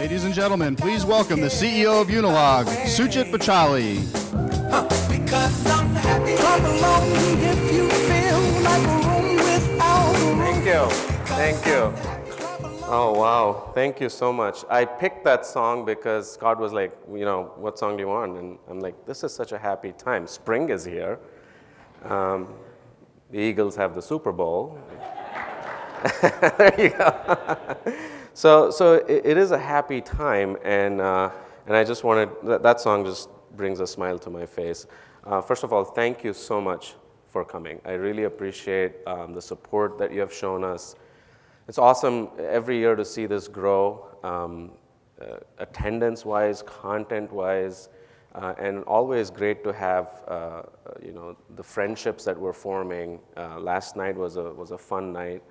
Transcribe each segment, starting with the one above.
Ladies and gentlemen, please welcome the CEO of Unilog, Sujit Bachali. Because I'm happy. Come along if you feel like a room without a roof. Thank you. Oh, wow. Thank you so much. I picked that song because Scott was like, what song do you want? And I'm like, this is such a happy time. Spring is here. The Eagles have the Super Bowl. There you go. So it is a happy time, and I just wanted, that song just brings a smile to my face. First of all, thank you so much for coming. I really appreciate the support that you have shown us. It's awesome every year to see this grow, attendance-wise, content-wise, and always great to have the friendships that we're forming. Last night was a fun night.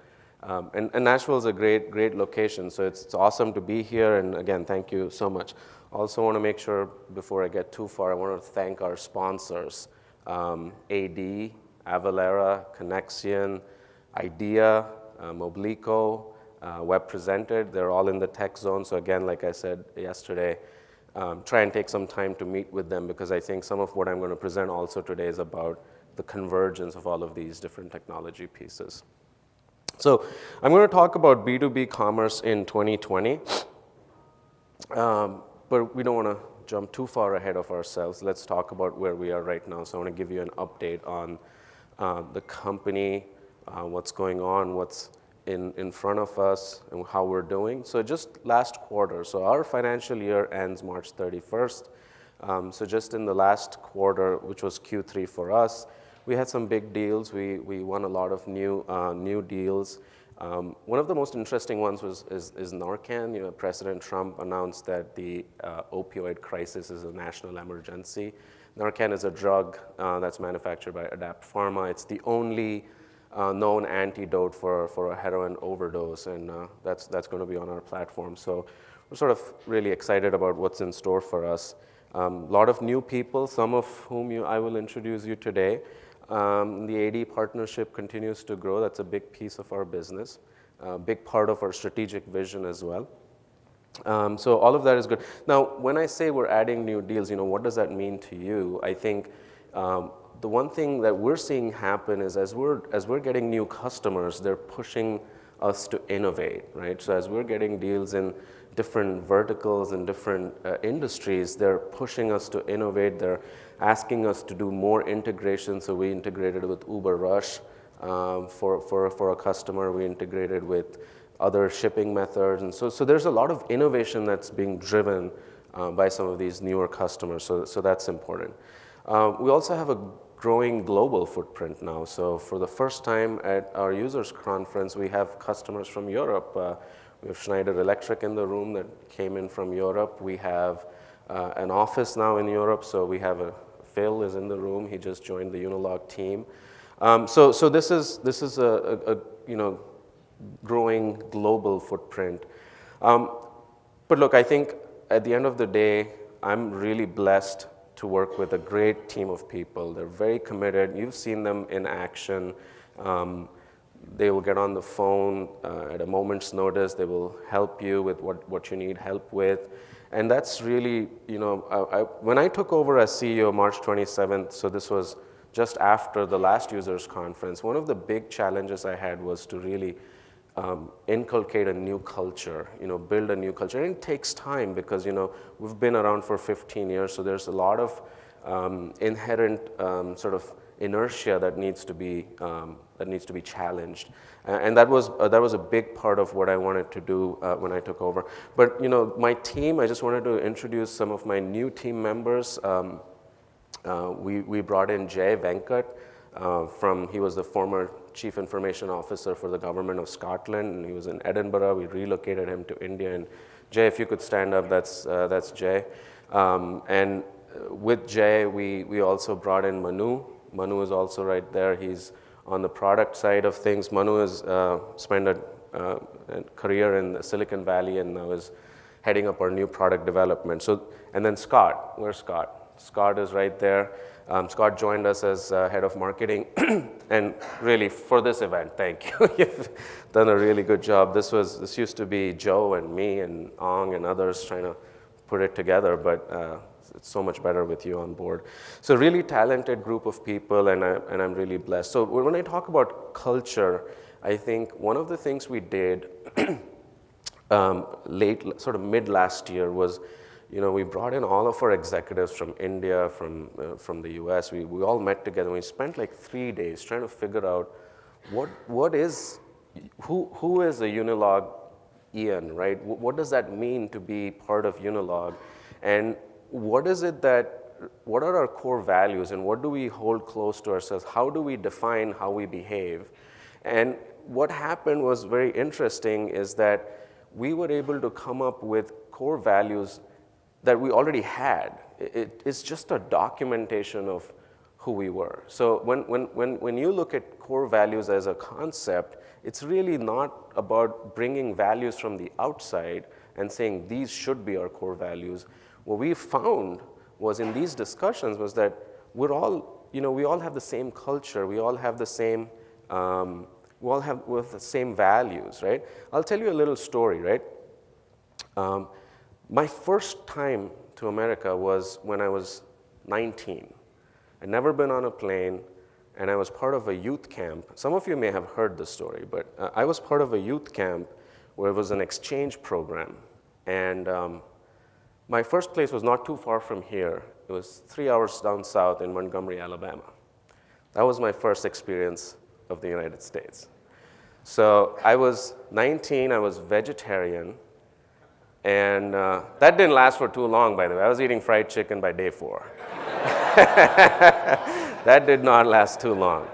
And Nashville is a great location, so it's awesome to be here, and again, thank you so much. Also want to make sure, before I get too far, I want to thank our sponsors, AD, Avalara, Connexion, IDEA, Moblico, Web Presented. They're all in the tech zone, so again, like I said yesterday, try and take some time to meet with them, because I think some of what I'm going to present also today is about the convergence of all of these different technology pieces. So I'm going to talk about B2B commerce in 2020, but we don't want to jump too far ahead of ourselves. Let's talk about where we are right now. So I want to give you an update on the company, what's going on, what's in front of us, and how we're doing. So just last quarter, so our financial year ends March 31st. So just in the last quarter, which was Q3 for us, we had some big deals. We won a lot of new deals. One of the most interesting ones is Narcan. President Trump announced that the opioid crisis is a national emergency. Narcan is a drug that's manufactured by Adapt Pharma. It's the only known antidote for a heroin overdose, and that's going to be on our platform. So we're sort of really excited about what's in store for us. A lot of new people, some of whom I will introduce you today. The AD partnership continues to grow. That's a big piece of our business, a big part of our strategic vision as well. So all of that is good. Now, when I say we're adding new deals, what does that mean to you? I think the one thing that we're seeing happen is as we're getting new customers, they're pushing us to innovate, right? So as we're getting deals in different verticals and different industries, they're pushing us to innovate. They're asking us to do more integration. So we integrated with Uber Rush for a customer. We integrated with other shipping methods. And so there's a lot of innovation that's being driven by some of these newer customers. So that's important. We also have a growing global footprint now. So for the first time at our users conference, we have customers from Europe. We have Schneider Electric in the room that came in from Europe. We have an office now in Europe. So we have Phil is in the room. He just joined the Unilog team. So this is a growing global footprint. But look, I think at the end of the day, I'm really blessed to work with a great team of people. They're very committed. You've seen them in action. They will get on the phone at a moment's notice. They will help you with what you need help with. And that's really, when I took over as CEO March 27th, so this was just after the last users conference, one of the big challenges I had was to really inculcate a new culture, build a new culture. And it takes time because, we've been around for 15 years, so there's a lot of inherent sort of inertia that needs to be challenged, and that was a big part of what I wanted to do when I took over. But my team, I just wanted to introduce some of my new team members. We brought in Jay Venkat he was the former Chief Information Officer for the Government of Scotland, and he was in Edinburgh. We relocated him to India, and Jay, if you could stand up, that's Jay. And with Jay, we also brought in Manu. Manu is also right there. He's on the product side of things. Manu has spent a career in Silicon Valley and now is heading up our new product development. And then Scott, where's Scott? Scott is right there. Scott joined us as head of marketing, and really for this event, thank you. You've done a really good job. This used to be Joe and me and Ong and others trying to put it together, but it's so much better with you on board. So really talented group of people, and I'm really blessed. So when I talk about culture, I think one of the things we did sort of mid last year was, we brought in all of our executives from India, from the US. We all met together. We spent like 3 days trying to figure out who is a Unilog Ian, right? What does that mean to be part of Unilog? And what are our core values, and what do we hold close to ourselves? How do we define how we behave? And what happened was very interesting is that we were able to come up with core values that we already had. It's just a documentation of who we were. So when you look at core values as a concept, it's really not about bringing values from the outside and saying these should be our core values. What we found was in these discussions was that we all have the same culture, we all have the same with the same values, right? I'll tell you a little story, right? My first time to America was when I was 19. I'd never been on a plane, and I was part of a youth camp. Some of you may have heard this story, but I was part of a youth camp where it was an exchange program. And my first place was not too far from here. It was 3 hours down south in Montgomery, Alabama. That was my first experience of the United States. So I was 19, I was vegetarian, and that didn't last for too long, by the way. I was eating fried chicken by day 4. That did not last too long.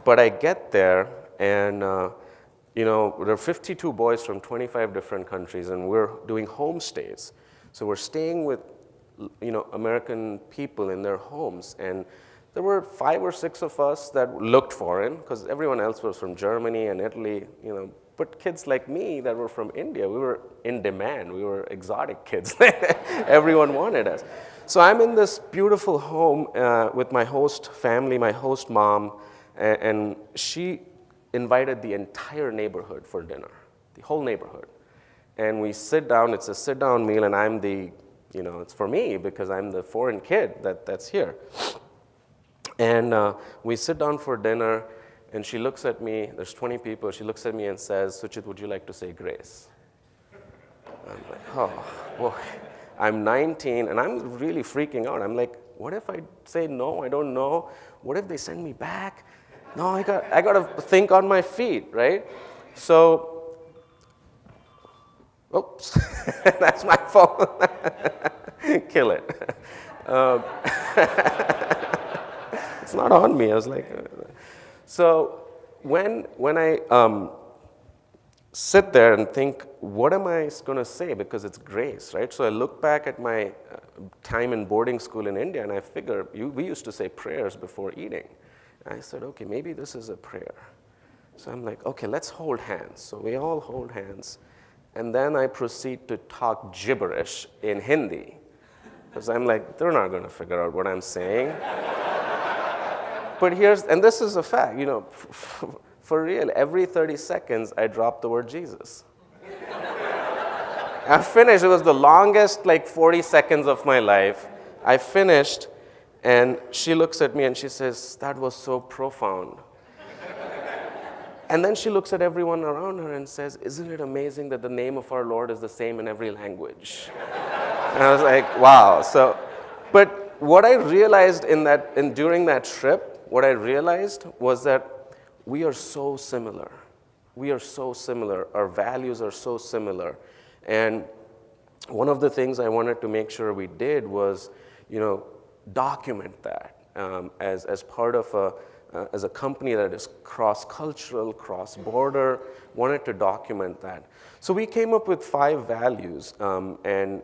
But I get there, and there are 52 boys from 25 different countries, and we're doing homestays. So we're staying with American people in their homes, and there were 5 or 6 of us that looked foreign, because everyone else was from Germany and Italy, But kids like me that were from India, we were in demand. We were exotic kids. Everyone wanted us. So I'm in this beautiful home with my host family, my host mom, and she invited the entire neighborhood for dinner, the whole neighborhood. And we sit down, it's a sit-down meal, and I'm it's for me because I'm the foreign kid that's here. And we sit down for dinner, and she looks at me, there's 20 people, she looks at me and says, Suchit, would you like to say grace? I'm like, oh, boy. I'm 19, and I'm really freaking out. I'm like, what if I say no, I don't know? What if they send me back? No, I got to think on my feet, right? So, oops, that's my phone. Kill it. It's not on me. I was like, so when I sit there and think, what am I going to say? Because it's grace, right? So I look back at my time in boarding school in India, and I figure we used to say prayers before eating. And I said, okay, maybe this is a prayer. So I'm like, okay, let's hold hands. So we all hold hands. And then I proceed to talk gibberish in Hindi. Because I'm like, they're not going to figure out what I'm saying. But this is a fact, for real, every 30 seconds I drop the word Jesus. I finished, it was the longest 40 seconds of my life. I finished, and she looks at me and she says, that was so profound. And then she looks at everyone around her and says, isn't it amazing that the name of our Lord is the same in every language? And I was like, wow. But what I realized during that trip, what I realized was that we are so similar. We are so similar. Our values are so similar. And one of the things I wanted to make sure we did was, document that as part of as a company that is cross-cultural, cross-border, wanted to document that. So we came up with 5 values, and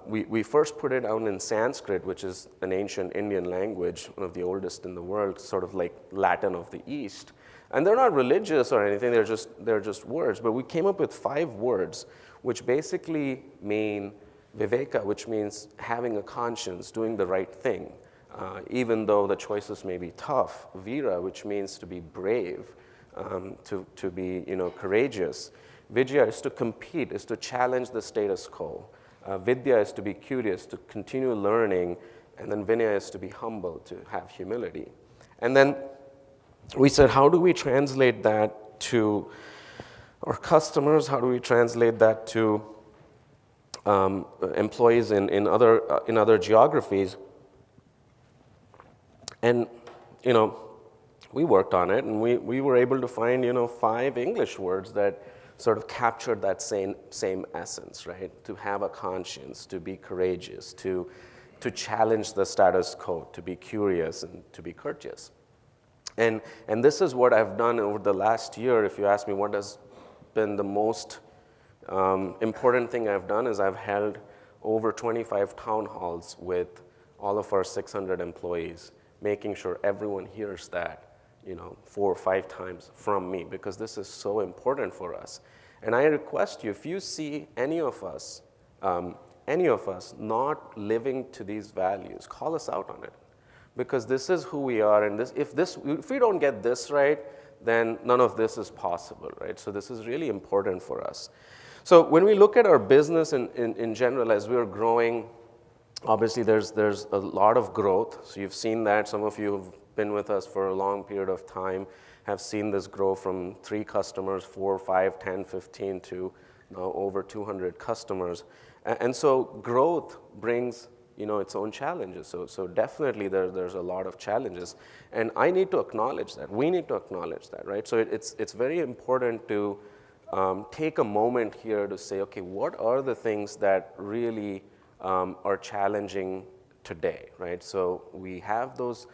we first put it out in Sanskrit, which is an ancient Indian language, one of the oldest in the world, sort of like Latin of the East. And they're not religious or anything, they're just words. But we came up with 5 words, which basically mean Viveka, which means having a conscience, doing the right thing, even though the choices may be tough. Veera, which means to be brave, to be courageous. Vijaya is to compete, is to challenge the status quo. Vidya is to be curious, to continue learning, and then Vinaya is to be humble, to have humility. And then we said, how do we translate that to our customers? How do we translate that to employees in other geographies? And we worked on it, and we were able to find 5 English words that sort of captured that same essence, right? To have a conscience, to be courageous, to challenge the status quo, to be curious, and to be courteous. And this is what I've done over the last year. If you ask me what has been the most important thing I've done, is I've held over 25 town halls with all of our 600 employees, making sure everyone hears that 4 or 5 times from me, because this is so important for us. And I request you, if you see any of us not living to these values, call us out on it, because this is who we are. And if we don't get this right, then none of this is possible, right? So this is really important for us. So when we look at our business in general, as we are growing, obviously there's a lot of growth. So you've seen that. Some of you have been with us for a long period of time, have seen this grow from 3 customers, 4, 5, 10, 15 to now over 200 customers. And so growth brings its own challenges. So definitely there's a lot of challenges. And I need to acknowledge that. We need to acknowledge that, right? So it's very important to take a moment here to say, okay, what are the things that really are challenging today, right? So we have those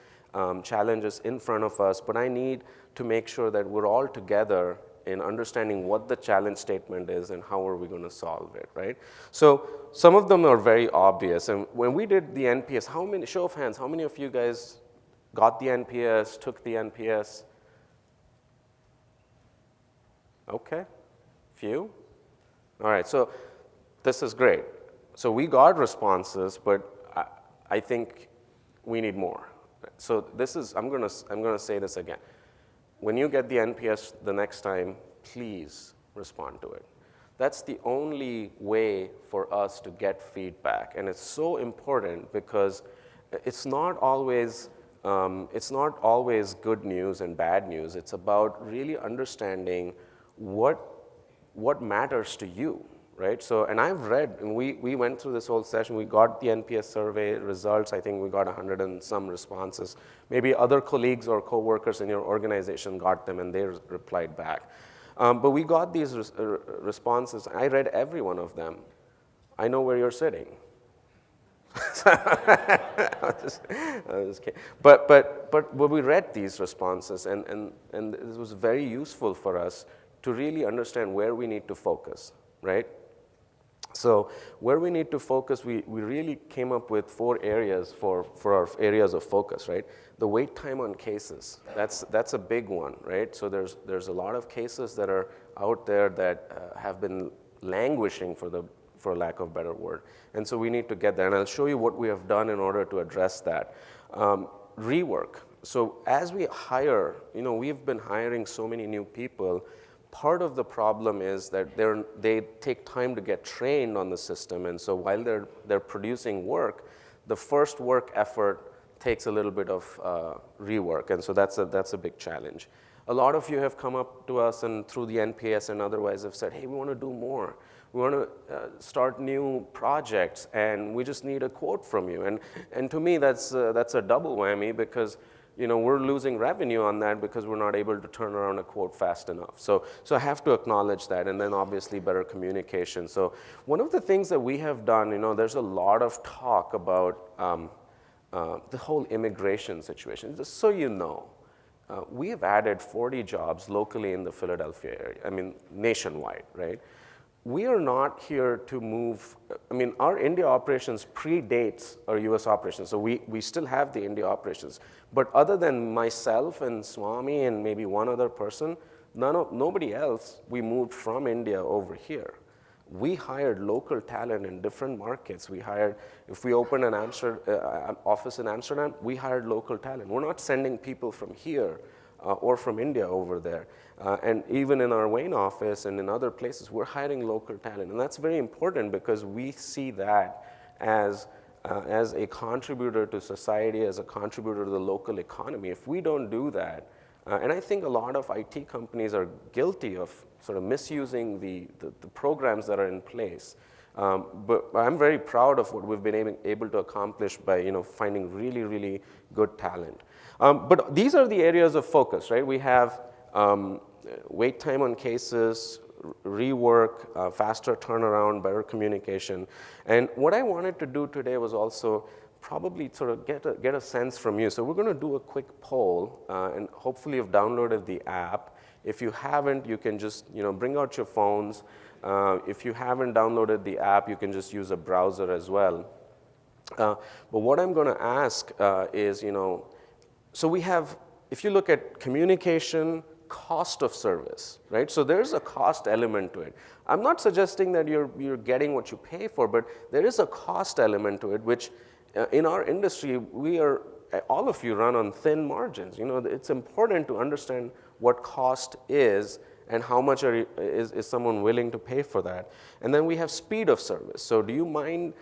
challenges in front of us, but I need to make sure that we're all together in understanding what the challenge statement is and how are we going to solve it, right? So some of them are very obvious. And when we did the NPS, show of hands, how many of you guys got the NPS, took the NPS? Okay, few. All right, so this is great. So we got responses, but I think we need more. So I'm gonna say this again. When you get the NPS the next time, please respond to it. That's the only way for us to get feedback, and it's so important because it's not always good news and bad news. It's about really understanding what matters to you, right? So, and I've read, and we went through this whole session, we got the NPS survey results. I think we got 100 and some responses. Maybe other colleagues or coworkers in your organization got them and they replied back. But we got these responses. I read every one of them. I know where you're sitting. I'm just kidding. But we read these responses, and it was very useful for us to really understand where we need to focus, right? So where we need to focus, we really came up with 4 areas for our areas of focus, right? The wait time on cases, that's a big one, right? So there's a lot of cases that are out there that have been languishing, for lack of a better word. And so we need to get there, and I'll show you what we have done in order to address that. Rework. So as we hire, we've been hiring so many new people. Part of the problem is that they take time to get trained on the system, and so while they're producing work, the first work effort takes a little bit of rework, and so that's a big challenge. A lot of you have come up to us and through the NPS and otherwise have said, hey, we want to do more. We want to start new projects, and we just need a quote from you. And to me, that's a double whammy, because we're losing revenue on that because we're not able to turn around a quote fast enough. So I have to acknowledge that, and then obviously better communication. So one of the things that we have done, there's a lot of talk about the whole immigration situation. Just so you know, we have added 40 jobs locally in the Philadelphia area, nationwide, right? We are not here to move. Our India operations predates our US operations, so we still have the India operations. But other than myself and Swami and maybe one other person, nobody else, we moved from India over here. we hired local talent in different markets. If we opened an office in Amsterdam, we hired local talent. We're not sending people from here or from India over there. And even in our Wayne office and in other places, we're hiring local talent. And that's very important because we see that as a contributor to society, as a contributor to the local economy. If we don't do that, and I think a lot of IT companies are guilty of sort of misusing the programs that are in place. But I'm very proud of what we've been able to accomplish by finding really, really good talent. But these are the areas of focus, right? We have wait time on cases, rework, faster turnaround, better communication. And what I wanted to do today was also probably sort of get a sense from you. So we're going to do a quick poll, and hopefully you've downloaded the app. If you haven't, you can just bring out your phones. If you haven't downloaded the app, you can just use a browser as well. But what I'm going to ask is, so we have, if you look at communication, cost of service, right? So there's a cost element to it. I'm not suggesting that you're getting what you pay for, but there is a cost element to it, which in our industry, all of you run on thin margins. It's important to understand what cost is and how much is someone willing to pay for that. And then we have speed of service. So do you mind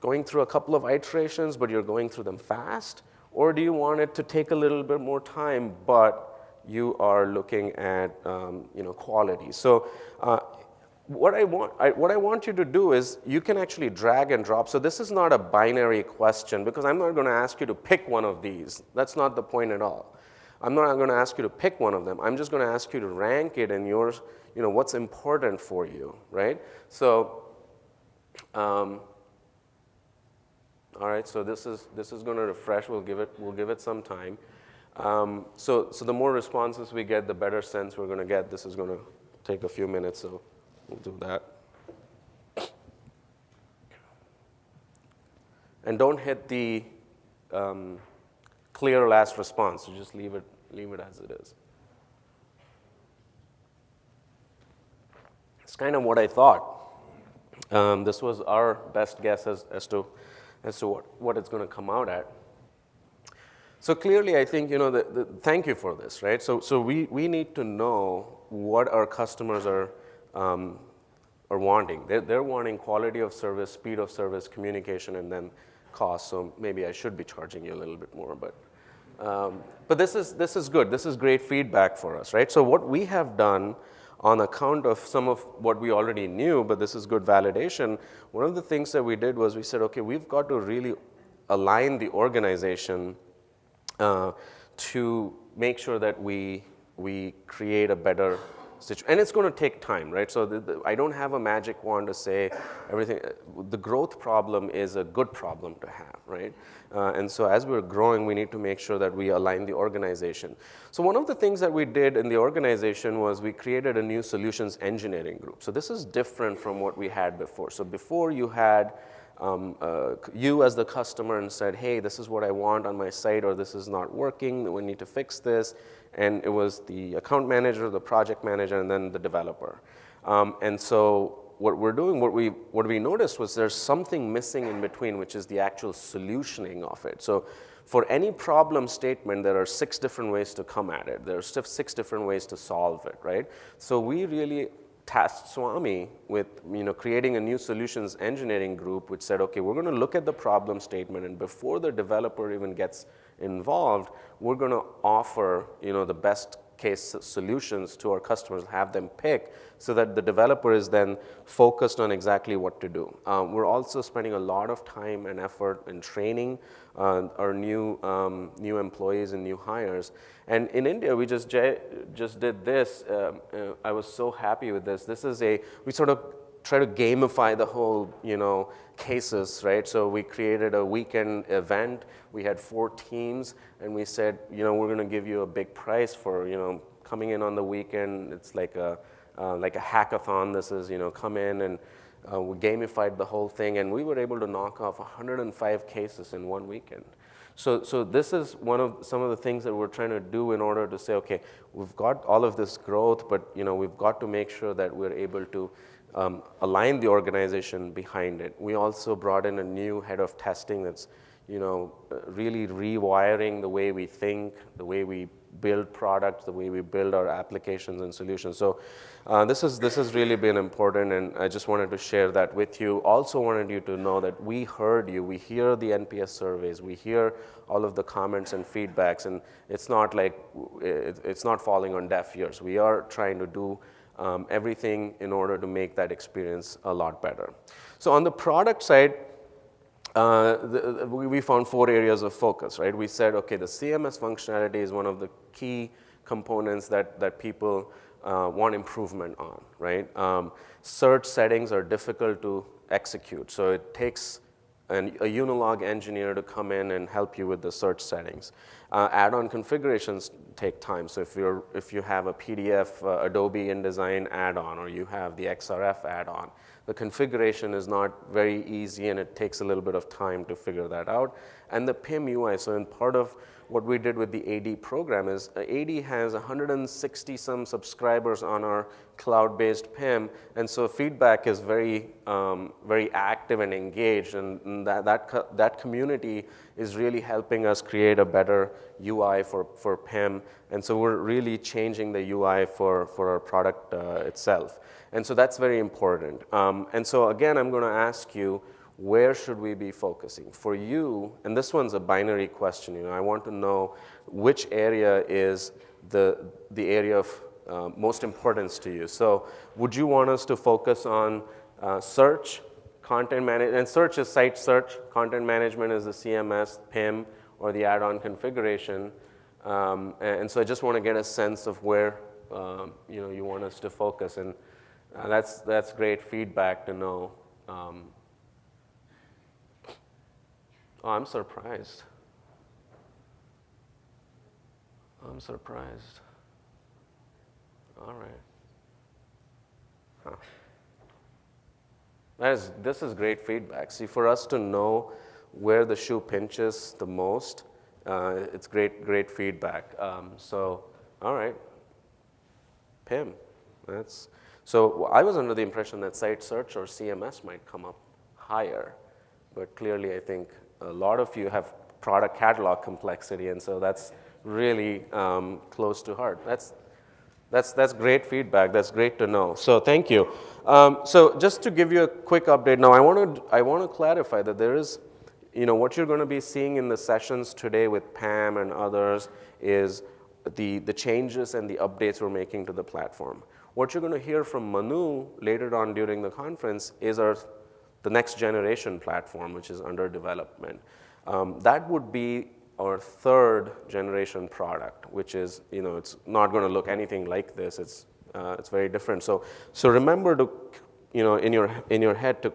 going through a couple of iterations, but you're going through them fast? Or do you want it to take a little bit more time, but you are looking at quality? So what I want you to do is you can actually drag and drop. So this is not a binary question because I'm not going to ask you to pick one of these. That's not the point at all. I'm not going to ask you to pick one of them. I'm just going to ask you to rank it in yours, what's important for you, right? So, all right. So this is going to refresh. We'll give it some time. So the more responses we get, the better sense we're going to get. This is going to take a few minutes, so we'll do that. And don't hit the clear last response. So just leave it as it is. It's kind of what I thought. This was our best guess as to what it's going to come out at. So clearly, I think thank you for this, right? So we need to know what our customers are wanting. They're wanting quality of service, speed of service, communication, and then cost. So maybe I should be charging you a little bit more, but this is good. This is great feedback for us, right? So what we have done on account of some of what we already knew, but this is good validation, one of the things that we did was we said, okay, we've got to really align the organization to make sure that we create a better situation. And it's going to take time, right? So I don't have a magic wand to say everything. The growth problem is a good problem to have, right? And so as we're growing, we need to make sure that we align the organization. So one of the things that we did in the organization was we created a new solutions engineering group. So this is different from what we had before. So before you had you as the customer and said, hey, this is what I want on my site, or this is not working, we need to fix this. And it was the account manager, the project manager, and then the developer. And so what we're doing, what we noticed was there's something missing in between, which is the actual solutioning of it. So for any problem statement, there are 6 different ways to come at it. There are 6 different ways to solve it, right? So we really tasked Swami with creating a new solutions engineering group, which said, okay, we're going to look at the problem statement, and before the developer even gets involved, we're going to offer the best case solutions to our customers, have them pick, so that the developer is then focused on exactly what to do. We're also spending a lot of time and effort in training our new employees and new hires. And in India, we just did this. I was so happy with this. We sort of try to gamify the whole, cases, right? So we created a weekend event. We had 4 teams, and we said, we're going to give you a big prize for, coming in on the weekend. It's like a hackathon. This is, come in, and we gamified the whole thing, and we were able to knock off 105 cases in one weekend. So this is some of the things that we're trying to do in order to say, okay, we've got all of this growth, but we've got to make sure that we're able to aligned the organization behind it. We also brought in a new head of testing that's really rewiring the way we think, the way we build products, the way we build our applications and solutions. So this has really been important, and I just wanted to share that with you. Also wanted you to know that we heard you. We hear the NPS surveys. We hear all of the comments and feedbacks, and it's not like it's not falling on deaf ears. We are trying to do everything in order to make that experience a lot better. So on the product side, we found 4 areas of focus, right? We said, okay, the CMS functionality is one of the key components that people want improvement on, right? Search settings are difficult to execute, so it takes a Unilog engineer to come in and help you with the search settings. Add-on configurations take time, so if you have a PDF Adobe InDesign add-on, or you have the XRF add-on, the configuration is not very easy, and it takes a little bit of time to figure that out. And the PIM UI, so in part of what we did with the AD program is AD has 160 some subscribers on our cloud-based PIM, and so feedback is very active and engaged, and that community is really helping us create a better UI for PIM, and so we're really changing the UI for our product itself. And so that's very important. And so again, I'm going to ask you, where should we be focusing? For you, and this one's a binary question, I want to know which area is the area of most importance to you. So would you want us to focus on search, content management, and search is site search, content management is the CMS, PIM, or the add-on configuration. And so I just want to get a sense of where you want us to focus, and that's great feedback to know. Oh, I'm surprised. I'm surprised. All right. Huh. This is great feedback. See, for us to know where the shoe pinches the most, it's great feedback. So, all right. PIM. So I was under the impression that site search or CMS might come up higher, but clearly I think a lot of you have product catalog complexity, and so that's really close to heart. That's great feedback. That's great to know. So thank you. So just to give you a quick update now, I want to clarify that there is, what you're going to be seeing in the sessions today with Pam and others is the changes and the updates we're making to the platform. What you're going to hear from Manu later on during the conference is the next generation platform, which is under development. That would be our 3rd generation product, which is, it's not going to look anything like this. It's very different. So remember to, in your head to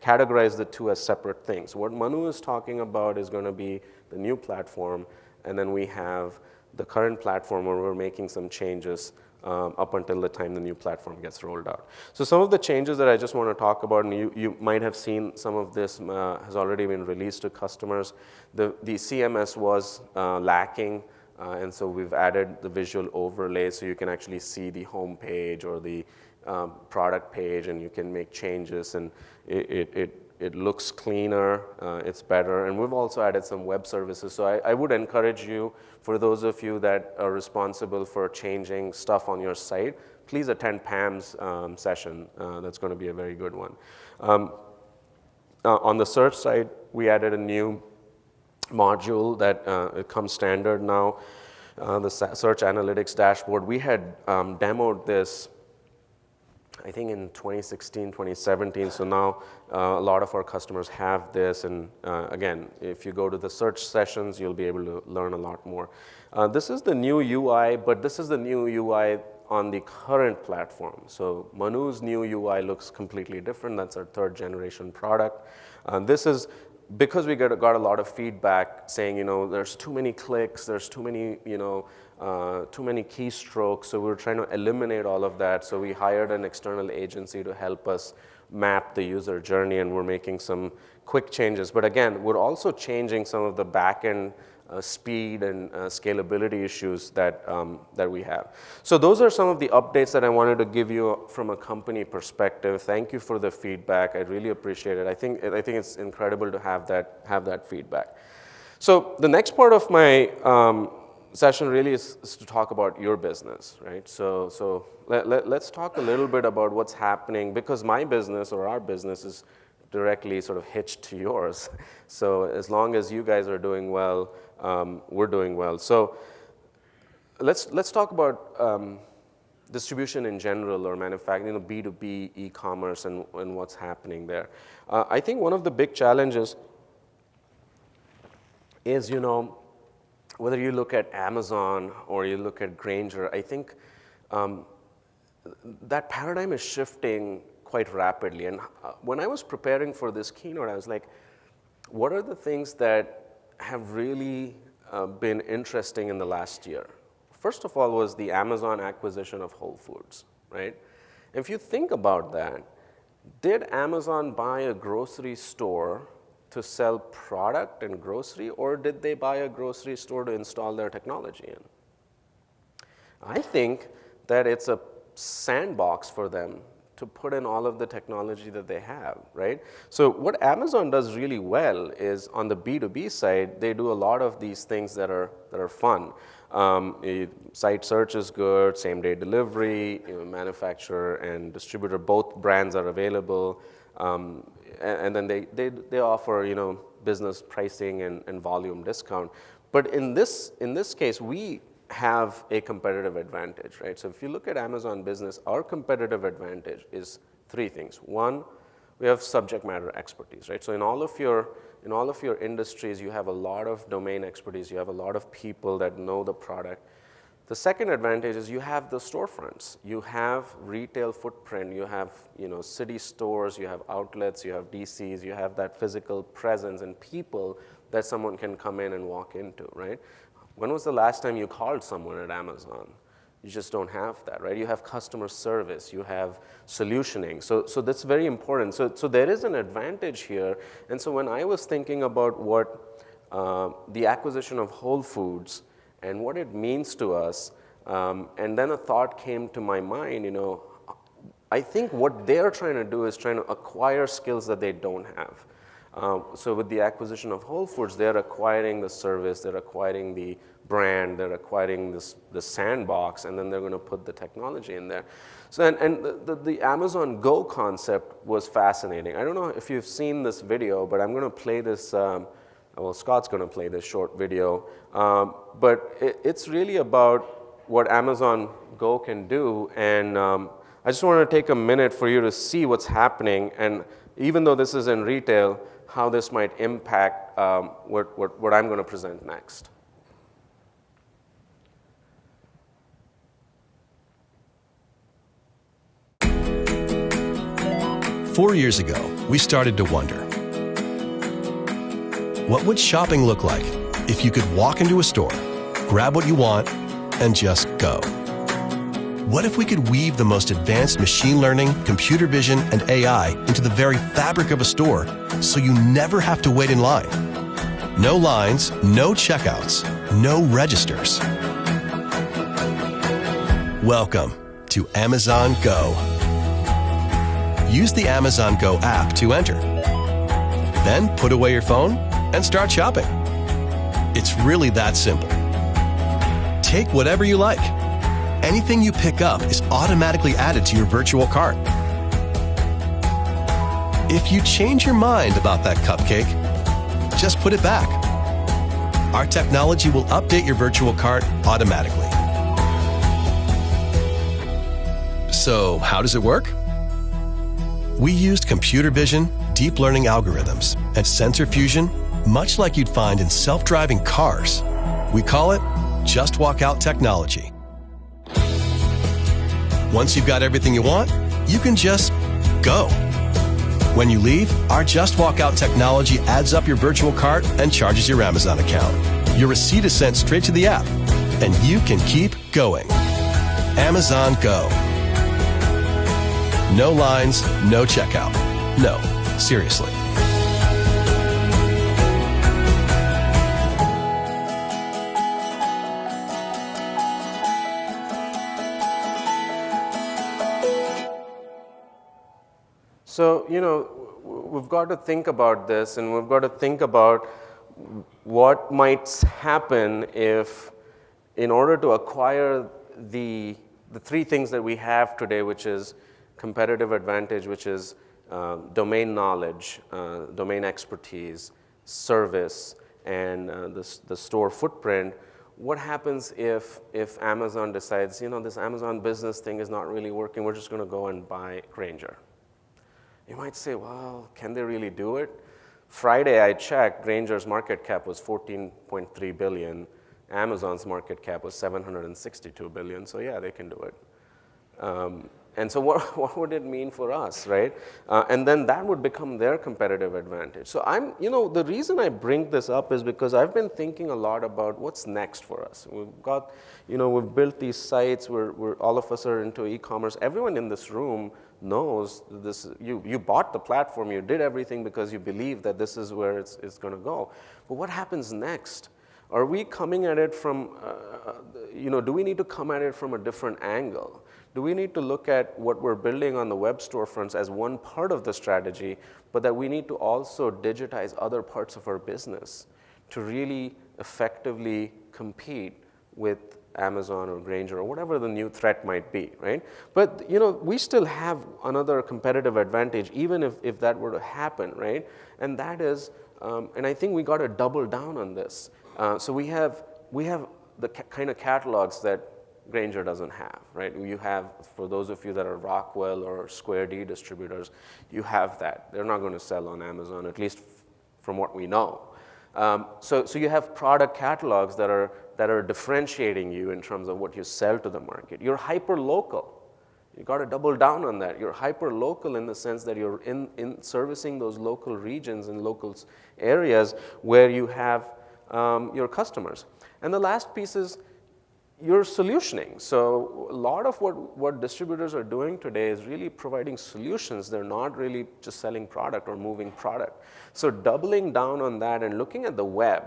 categorize the two as separate things. What Manu is talking about is going to be the new platform, and then we have the current platform where we're making some changes up until the time the new platform gets rolled out. So some of the changes that I just want to talk about, and you might have seen some of this has already been released to customers. The CMS was lacking, and so we've added the visual overlay so you can actually see the home page or the product page, and you can make changes, and it looks cleaner, it's better, and we've also added some web services. So I would encourage you, for those of you that are responsible for changing stuff on your site, please attend Pam's session. That's going to be a very good one. On the search side, we added a new module that it comes standard now, the search analytics dashboard. We had demoed this I think in 2016, 2017, so now a lot of our customers have this, and again, if you go to the search sessions, you'll be able to learn a lot more. This is the new UI, but this is the new UI on the current platform. So Manu's new UI looks completely different. That's our 3rd generation product. This is because we got a lot of feedback saying, there's too many clicks, there's too many, too many keystrokes, so we're trying to eliminate all of that. So we hired an external agency to help us map the user journey, and we're making some quick changes. But again, we're also changing some of the back-end speed and scalability issues that we have. So those are some of the updates that I wanted to give you from a company perspective. Thank you for the feedback. I really appreciate it. I think it's incredible to have that feedback. So the next part of my session really is to talk about your business, right? So let's talk a little bit about what's happening, because my business or our business is directly sort of hitched to yours. So as long as you guys are doing well, we're doing well. So let's talk about distribution in general, or manufacturing, B2B e-commerce and what's happening there. I think one of the big challenges is, whether you look at Amazon or you look at Grainger, I think that paradigm is shifting quite rapidly. And when I was preparing for this keynote, I was like, what are the things that have really been interesting in the last year? First of all was the Amazon acquisition of Whole Foods, right? If you think about that, did Amazon buy a grocery store to sell product and grocery, or did they buy a grocery store to install their technology in? I think that it's a sandbox for them to put in all of the technology that they have, right? So what Amazon does really well is, on the B2B side, they do a lot of these things that are fun. Site search is good, same-day delivery, manufacturer and distributor, both brands are available. And then they offer, business pricing and volume discount. But in this case, we have a competitive advantage, right? So if you look at Amazon Business, our competitive advantage is three things. One, we have subject matter expertise, right? So in all of your industries, you have a lot of domain expertise. You have a lot of people that know the product. The second advantage is you have the storefronts. You have retail footprint. You have, city stores. You have outlets. You have DCs. You have that physical presence and people that someone can come in and walk into, right? When was the last time you called someone at Amazon? You just don't have that, right? You have customer service. You have solutioning. So that's very important. So there is an advantage here. And so when I was thinking about what the acquisition of Whole Foods and what it means to us, and then a thought came to my mind, I think what they're trying to do is trying to acquire skills that they don't have. So with the acquisition of Whole Foods, they're acquiring the service, they're acquiring the brand, they're acquiring the sandbox, and then they're going to put the technology in there. So and the Amazon Go concept was fascinating. I don't know if you've seen this video, but I'm going to play this. Well, Scott's going to play this short video, but it's really about what Amazon Go can do, and I just want to take a minute for you to see what's happening, and even though this is in retail, how this might impact what I'm going to present next. Four years ago, we started to wonder, what would shopping look like if you could walk into a store, grab what you want, and just go? What if we could weave the most advanced machine learning, computer vision, and AI into the very fabric of a store so you never have to wait in line? No lines, no checkouts, no registers. Welcome to Amazon Go. Use the Amazon Go app to enter. Then put away your phone and start shopping. It's really that simple. Take whatever you like. Anything you pick up is automatically added to your virtual cart. If you change your mind about that cupcake, just put it back. Our technology will update your virtual cart automatically. So, how does it work? We used computer vision, deep learning algorithms, and sensor fusion, much like you'd find in self-driving cars. We call it Just Walk Out technology. Once you've got everything you want, you can just go. When you leave, our Just Walk Out technology adds up your virtual cart and charges your Amazon account. Your receipt is sent straight to the app, and you can keep going. Amazon Go. No lines, no checkout. No, seriously. So, we've got to think about this, and we've got to think about what might happen if, in order to acquire the three things that we have today, which is competitive advantage, which is domain knowledge, domain expertise, service, and the store footprint, what happens if Amazon decides, this Amazon business thing is not really working, we're just going to go and buy Grainger? You might say, well, can they really do it? Friday I checked, Grainger's market cap was $14.3 billion. Amazon's market cap was $762 billion, so yeah, they can do it. And so what would it mean for us, right? And then that would become their competitive advantage. So the reason I bring this up is because I've been thinking a lot about what's next for us. We've got, we've built these sites, we're all of us are into e-commerce. Everyone in this room knows this. You bought the platform, you did everything because you believe that this is where it's going to go. But what happens next? Are we coming at it from, do we need to come at it from a different angle? Do we need to look at what we're building on the web storefronts as one part of the strategy, but that we need to also digitize other parts of our business to really effectively compete with Amazon or Grainger or whatever the new threat might be, right? But, we still have another competitive advantage, even if that were to happen, right? And that is, and I think we got to double down on this. So we have the kind of catalogs that Grainger doesn't have, right? You have, for those of you that are Rockwell or Square D distributors, you have that. They're not going to sell on Amazon, at least from what we know. So you have product catalogs that are differentiating you in terms of what you sell to the market. You're hyper-local. You got to double down on that. You're hyper-local in the sense that you're in servicing those local regions and local areas where you have your customers. And the last piece is your solutioning. So a lot of what distributors are doing today is really providing solutions. They're not really just selling product or moving product. So doubling down on that and looking at the web,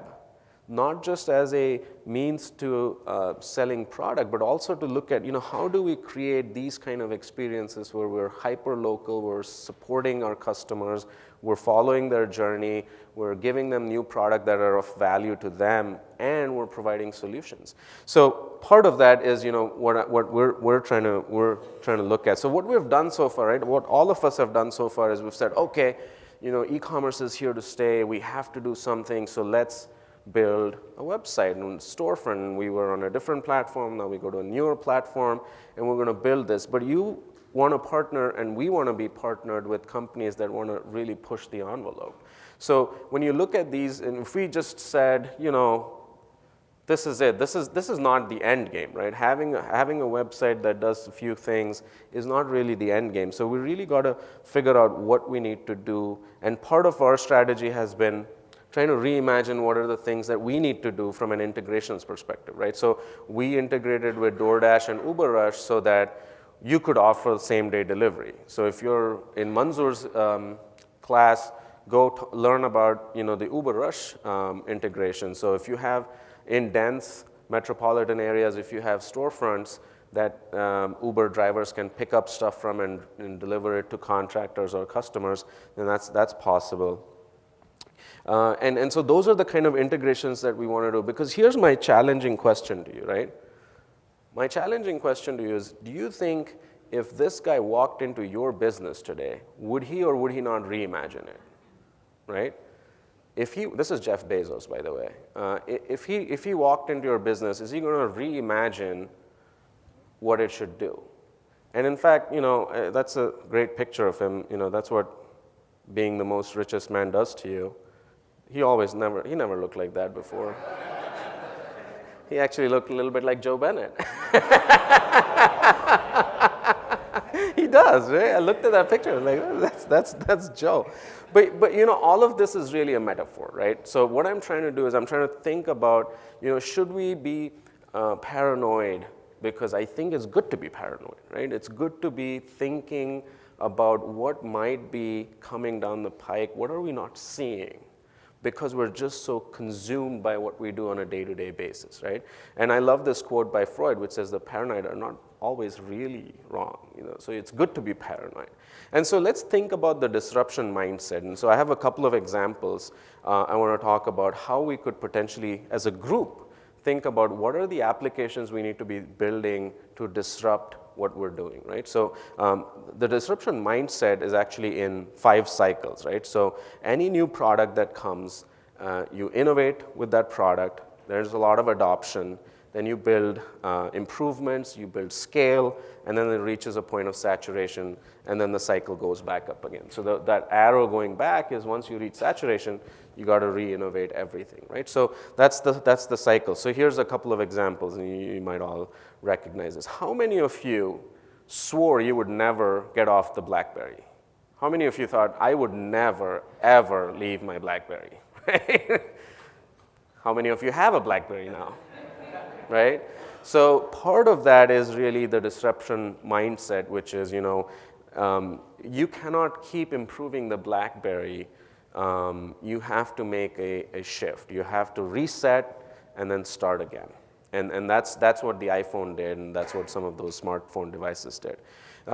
not just as a means to selling product, but also to look at, how do we create these kind of experiences where we're hyper-local, we're supporting our customers, we're following their journey, we're giving them new product that are of value to them, and we're providing solutions. So part of that is, what we're trying to look at. So what we've done so far, right? What all of us have done so far is we've said, okay, e-commerce is here to stay. We have to do something. So let's build a website and storefront. We were on a different platform. Now we go to a newer platform, and we're going to build this. But you want to partner, and we want to be partnered with companies that want to really push the envelope. So when you look at these, and if we just said, this is it. This is not the end game, right? Having a website that does a few things is not really the end game. So we really got to figure out what we need to do. And part of our strategy has been trying to reimagine what are the things that we need to do from an integrations perspective, right? So we integrated with DoorDash and UberRush so that you could offer same-day delivery. So if you're in Manzoor's class, go learn about the UberRush integration. So if you have in dense metropolitan areas, if you have storefronts that Uber drivers can pick up stuff from and deliver it to contractors or customers, then that's possible. And so those are the kind of integrations that we want to do. Because here's my challenging question to you, right? My challenging question to you is, do you think if this guy walked into your business today, would he or would he not reimagine it, right? This is Jeff Bezos, by the way. If he walked into your business, is he going to reimagine what it should do? And in fact, that's a great picture of him. That's what being the most richest man does to you. He never looked like that before. He actually looked a little bit like Joe Bennett. He does, right? I looked at that picture, like, that's Joe. But all of this is really a metaphor, right? So what I'm trying to do is I'm trying to think about, should we be paranoid? Because I think it's good to be paranoid, right? It's good to be thinking about what might be coming down the pike. What are we not seeing? Because we're just so consumed by what we do on a day-to-day basis, right? And I love this quote by Freud, which says the paranoid are not always really wrong. So it's good to be paranoid. And so let's think about the disruption mindset. And so I have a couple of examples. I want to talk about how we could potentially, as a group, think about what are the applications we need to be building to disrupt what we're doing, right? So the disruption mindset is actually in 5 cycles, right? So any new product that comes, you innovate with that product, there's a lot of adoption, then you build improvements, you build scale, and then it reaches a point of saturation, and then the cycle goes back up again. So that arrow going back is once you reach saturation, you got to re-innovate everything, right? So that's the cycle. So here's a couple of examples, and you might all recognize this. How many of you swore you would never get off the BlackBerry? How many of you thought, I would never, ever leave my BlackBerry? Right? How many of you have a BlackBerry now? Right? So part of that is really the disruption mindset, which is, you cannot keep improving the BlackBerry. You have to make a shift. You have to reset and then start again. And that's what the iPhone did, and that's what some of those smartphone devices did.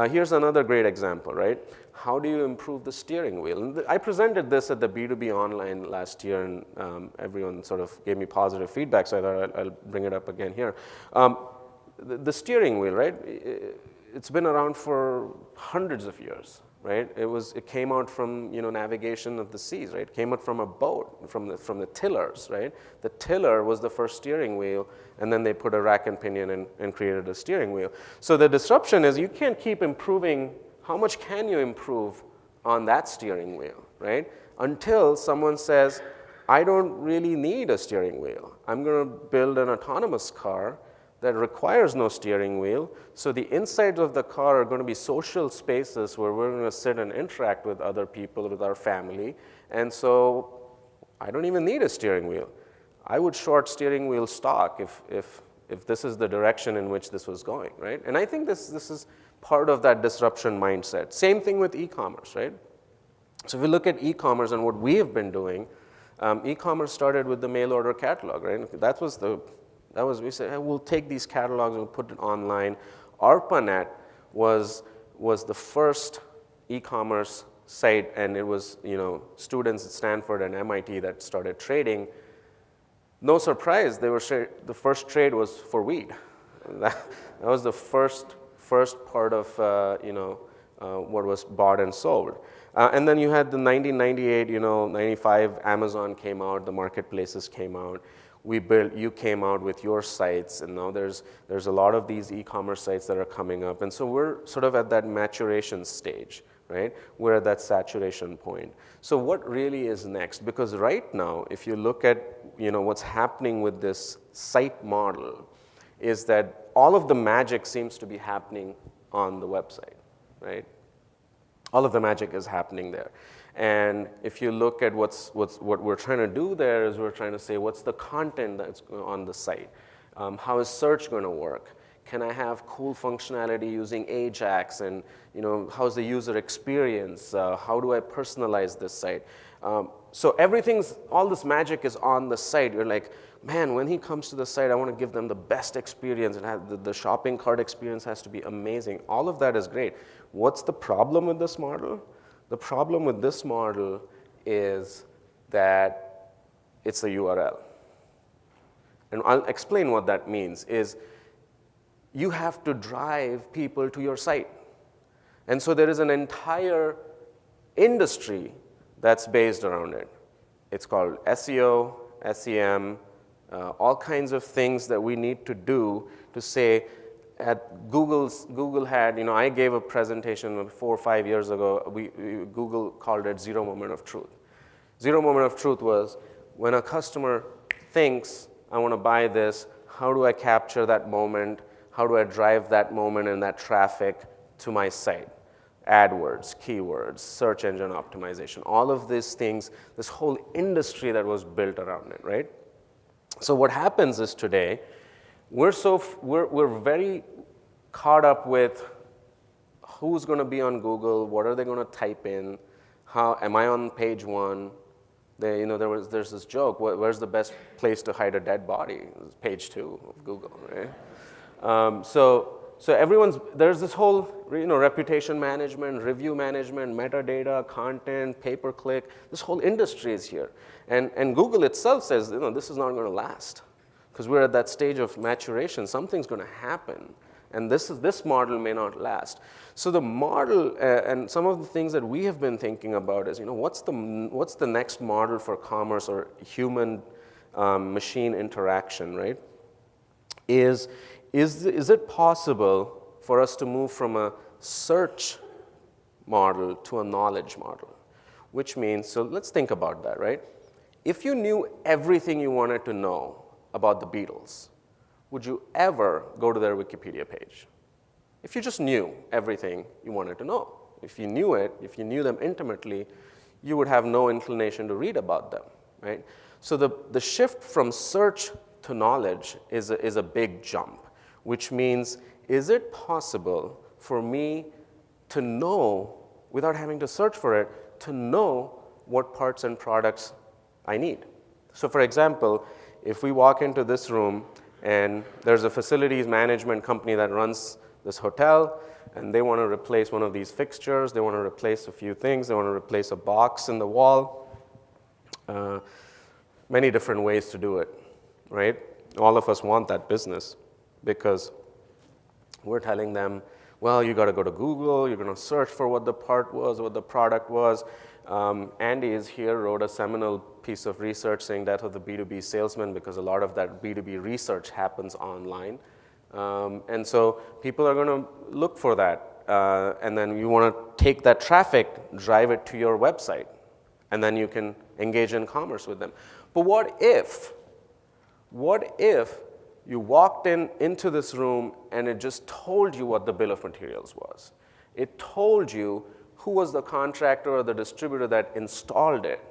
Here's another great example, right? How do you improve the steering wheel? And I presented this at the B2B Online last year, and everyone sort of gave me positive feedback, so I thought I'll bring it up again here. The steering wheel, right? It's been around for hundreds of years, right? It came out from navigation of the seas, right? It came out from a boat, from the tillers, right? The tiller was the first steering wheel, and then they put a rack and pinion and created a steering wheel. So the disruption is you can't keep improving. How much can you improve on that steering wheel, right? Until someone says, I don't really need a steering wheel. I'm going to build an autonomous car that requires no steering wheel. So the insides of the car are going to be social spaces where we're going to sit and interact with other people, with our family. And so I don't even need a steering wheel. I would short steering wheel stock if this is the direction in which this was going, right? And I think this is part of that disruption mindset. Same thing with e-commerce, right? So if we look at e-commerce and what we have been doing, e-commerce started with the mail order catalog, right? We said, hey, we'll take these catalogs and we'll put it online. ARPANET was the first e-commerce site, and it was students at Stanford and MIT that started trading. No surprise, the first trade was for weed. That was the first part of what was bought and sold. And then you had the 1998, 95, Amazon came out, the marketplaces came out. You came out with your sites, and now there's a lot of these e-commerce sites that are coming up. And so we're sort of at that maturation stage, right? We're at that saturation point. So what really is next? Because right now, if you look at what's happening with this site model, is that all of the magic seems to be happening on the website, right? All of the magic is happening there. And if you look at what we're trying to do there is we're trying to say, what's the content that's on the site? How is search going to work? Can I have cool functionality using Ajax? And how's the user experience? How do I personalize this site? So all this magic is on the site. You're like, man, when he comes to the site, I want to give them the best experience. The shopping cart experience has to be amazing. All of that is great. What's the problem with this model? The problem with this model is that it's a URL. And I'll explain what that means, is you have to drive people to your site. And so there is an entire industry that's based around it. It's called SEO, SEM, all kinds of things that we need to do to say, at Google had, I gave a presentation 4 or 5 years ago. Google called it zero moment of truth. Zero moment of truth was when a customer thinks, I want to buy this, how do I capture that moment? How do I drive that moment and that traffic to my site? AdWords, keywords, search engine optimization, all of these things, this whole industry that was built around it, right? So what happens is today, we're very caught up with who's going to be on Google, what are they going to type in, how am I on page 1? There's this joke, where's the best place to hide a dead body? It's page 2 of Google, right? So there's this whole reputation management, review management, metadata, content, pay-per-click. This whole industry is here. And Google itself says, this is not going to last because we're at that stage of maturation. Something's going to happen. And this model may not last. So the model and some of the things that we have been thinking about is, what's the next model for commerce or human machine interaction, right? Is it possible for us to move from a search model to a knowledge model? Which means, so let's think about that, right? If you knew everything you wanted to know about the Beatles, would you ever go to their Wikipedia page? If you just knew everything you wanted to know. If you knew it, if you knew them intimately, you would have no inclination to read about them, right? So the shift from search to knowledge is a big jump, which means, is it possible for me to know, without having to search for it, to know what parts and products I need? So for example, if we walk into this room and there's a facilities management company that runs this hotel, and they want to replace one of these fixtures, they want to replace a few things, they want to replace a box in the wall, many different ways to do it, right? All of us want that business because we're telling them, well, you got to go to Google, you're going to search for what the part was, what the product was. Andy is here, wrote a seminal piece of research saying that of the B2B salesman, because a lot of that B2B research happens online. And so people are going to look for that. And then you want to take that traffic, drive it to your website, and then you can engage in commerce with them. But what if you walked into this room and it just told you what the bill of materials was? It told you who was the contractor or the distributor that installed it,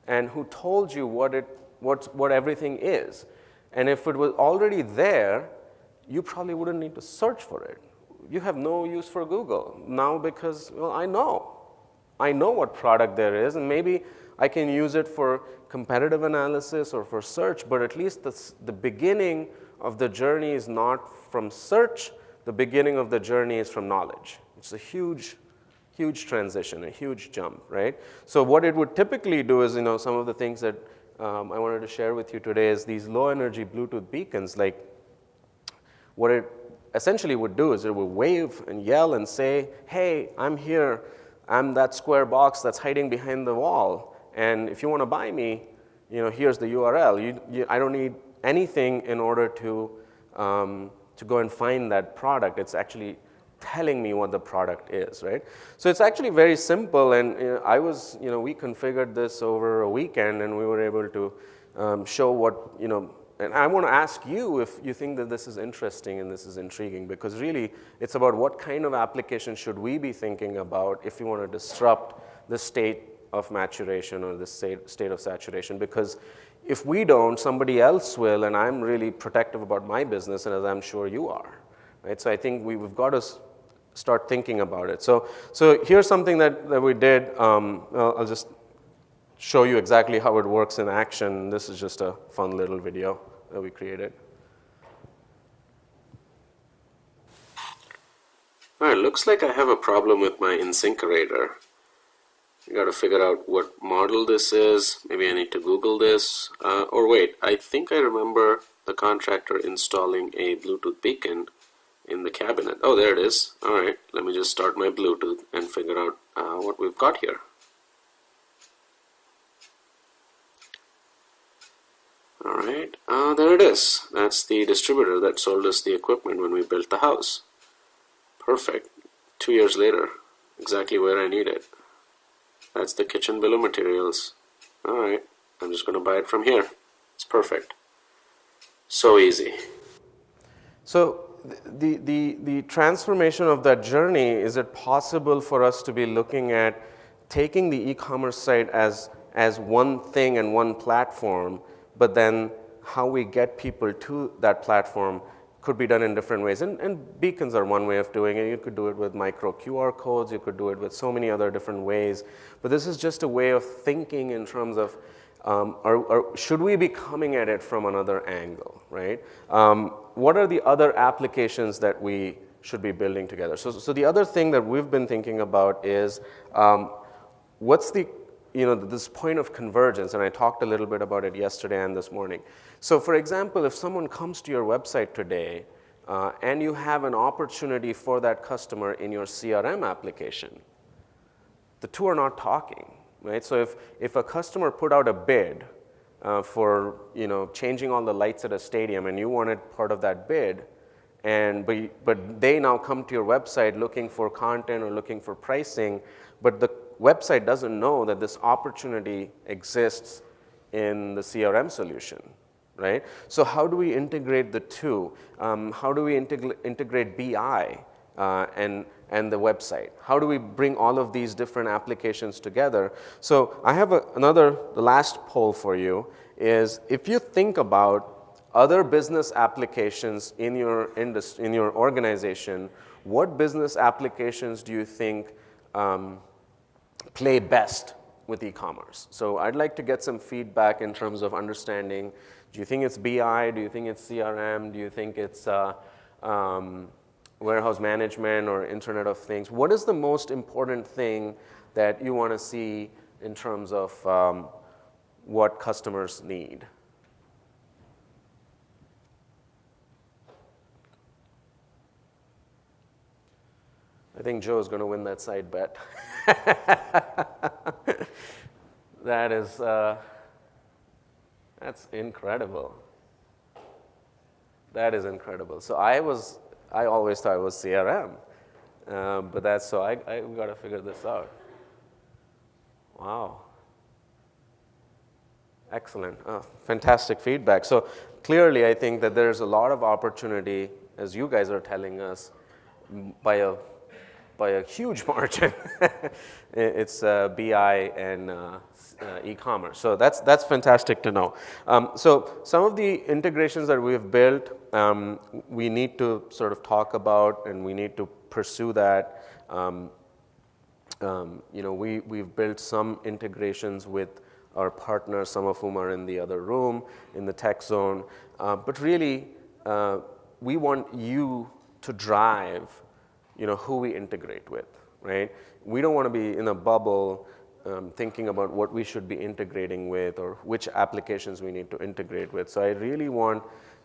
and who told you what everything is. And if it was already there, you probably wouldn't need to search for it. You have no use for Google now because, well, I know what product there is, and maybe I can use it for competitive analysis or for search, but at least the beginning of the journey is not from search, the beginning of the journey is from knowledge. It's a huge transition, a huge jump, right? So what it would typically do is, some of the things that I wanted to share with you today is these low energy Bluetooth beacons. Like, what it essentially would do is it would wave and yell and say, hey, I'm here, I'm that square box that's hiding behind the wall, and if you want to buy me, here's the URL. I don't need anything in order to go and find that product. It's actually telling me what the product is, right? So it's actually very simple, and we configured this over a weekend, and we were able to show what, and I want to ask you if you think that this is interesting and this is intriguing, because really it's about what kind of application should we be thinking about if we want to disrupt the state of maturation or the state of saturation, because if we don't, somebody else will, and I'm really protective about my business, and as I'm sure you are, right? So I think we've got to start thinking about it. So here's something that we did. I'll just show you exactly how it works in action. This is just a fun little video that we created. All right, looks like I have a problem with my InSinkerator. I got to figure out what model this is. Maybe I need to Google this. Or wait, I think I remember the contractor installing a Bluetooth beacon in the cabinet. Oh, there it is. All right, let me just start my Bluetooth and figure out what we've got here. All right, there it is. That's the distributor that sold us the equipment when we built the house. Perfect. 2 years later, exactly where I need it. That's the kitchen bill of materials. All right, I'm just going to buy it from here. It's perfect. So easy. So the transformation of that journey, is it possible for us to be looking at taking the e-commerce site as one thing and one platform, but then how we get people to that platform could be done in different ways. And beacons are one way of doing it. You could do it with micro QR codes. You could do it with so many other different ways. But this is just a way of thinking in terms of, should we be coming at it from another angle, right? What are the other applications that we should be building together. So the other thing that we've been thinking about is what's the, this point of convergence, and I talked a little bit about it yesterday and this morning. So for example, if someone comes to your website today and you have an opportunity for that customer in your CRM application, the two are not talking, right? So if a customer put out a bid for changing all the lights at a stadium and you wanted part of that bid, but they now come to your website looking for content or looking for pricing, but the website doesn't know that this opportunity exists in the CRM solution, right? So how do we integrate the two? How do we integrate BI and the website? How do we bring all of these different applications together? So I have the last poll for you is, if you think about other business applications in your industry, in your organization, what business applications do you think play best with e-commerce? So I'd like to get some feedback in terms of understanding, do you think it's BI, do you think it's CRM, do you think it's warehouse management or Internet of Things? What is the most important thing that you want to see in terms of what customers need? I think Joe is going to win that side bet. That's incredible. That is incredible. So I always thought it was CRM, but I got to figure this out. Wow. Excellent. Fantastic feedback. So clearly, I think that there's a lot of opportunity, as you guys are telling us, by a huge margin. It's BI and e-commerce. So that's fantastic to know. So some of the integrations that we've built, we need to sort of talk about, and we need to pursue that. We've built some integrations with our partners, some of whom are in the other room, in the tech zone. But really, we want you to drive who we integrate with, right? We don't want to be in a bubble thinking about what we should be integrating with or which applications we need to integrate with. So I really want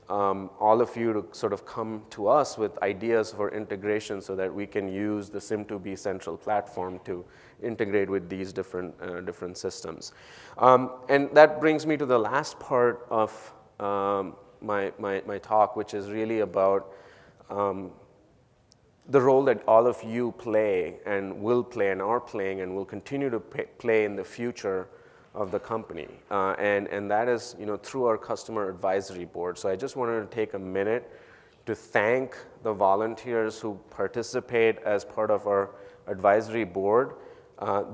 all of you to sort of come to us with ideas for integration so that we can use the Sim2B central platform to integrate with these different systems. And that brings me to the last part of my talk, which is really about the role that all of you play and will play and are playing and will continue to play in the future of the company. And that is through our customer advisory board. So I just wanted to take a minute to thank the volunteers who participate as part of our advisory board.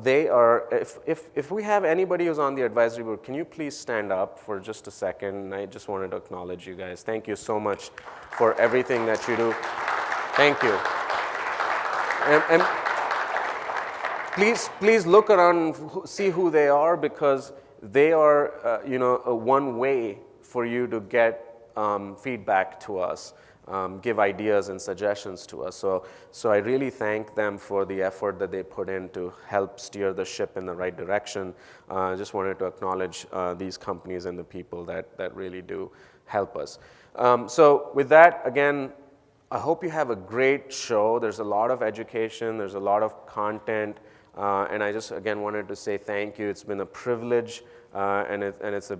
They are, if we have anybody who's on the advisory board, can you please stand up for just a second? I just wanted to acknowledge you guys. Thank you so much for everything that you do. Thank you. And please look around and see who they are, because they are a one way for you to get feedback to us, give ideas and suggestions to us. So I really thank them for the effort that they put in to help steer the ship in the right direction. I just wanted to acknowledge these companies and the people that really do help us. So with that, again, I hope you have a great show. There's a lot of education, there's a lot of content, and I just again wanted to say thank you. It's been a privilege, and it's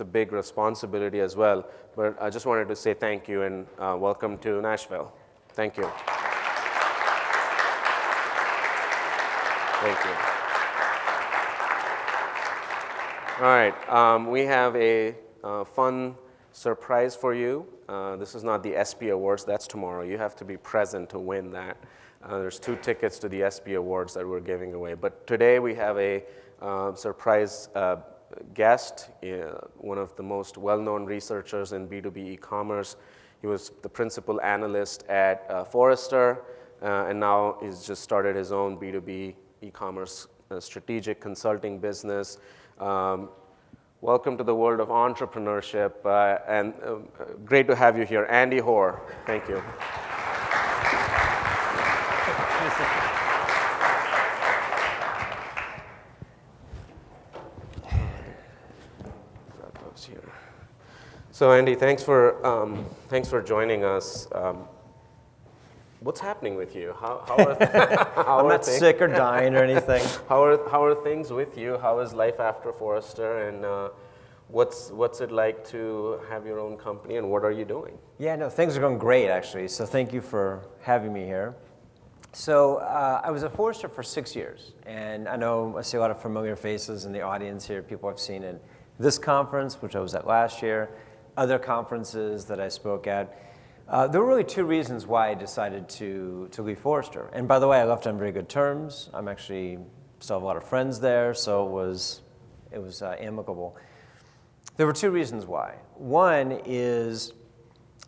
a big responsibility as well. But I just wanted to say thank you and welcome to Nashville. Thank you. Thank you. All right, we have a fun surprise for you. This is not the SP Awards, that's tomorrow. You have to be present to win that. There's 2 tickets to the SP Awards that we're giving away. But today we have a surprise guest, one of the most well-known researchers in B2B e-commerce. He was the principal analyst at Forrester, and now he's just started his own B2B e-commerce strategic consulting business. Welcome to the world of entrepreneurship, and great to have you here. Andy Hoar, thank you. mouse here. So Andy, thanks for joining us. What's happening with you? How are I'm not sick or dying or anything. How are things with you? How is life after Forrester, and what's it like to have your own company, and what are you doing? Yeah, no, things are going great, actually. So thank you for having me here. So I was at Forrester for 6 years, and I see a lot of familiar faces in the audience here, people I've seen in this conference, which I was at last year, other conferences that I spoke at. There were really two reasons why I decided to leave Forrester. And by the way, I left on very good terms. I'm actually still have a lot of friends there, so it was amicable. There were two reasons why. One is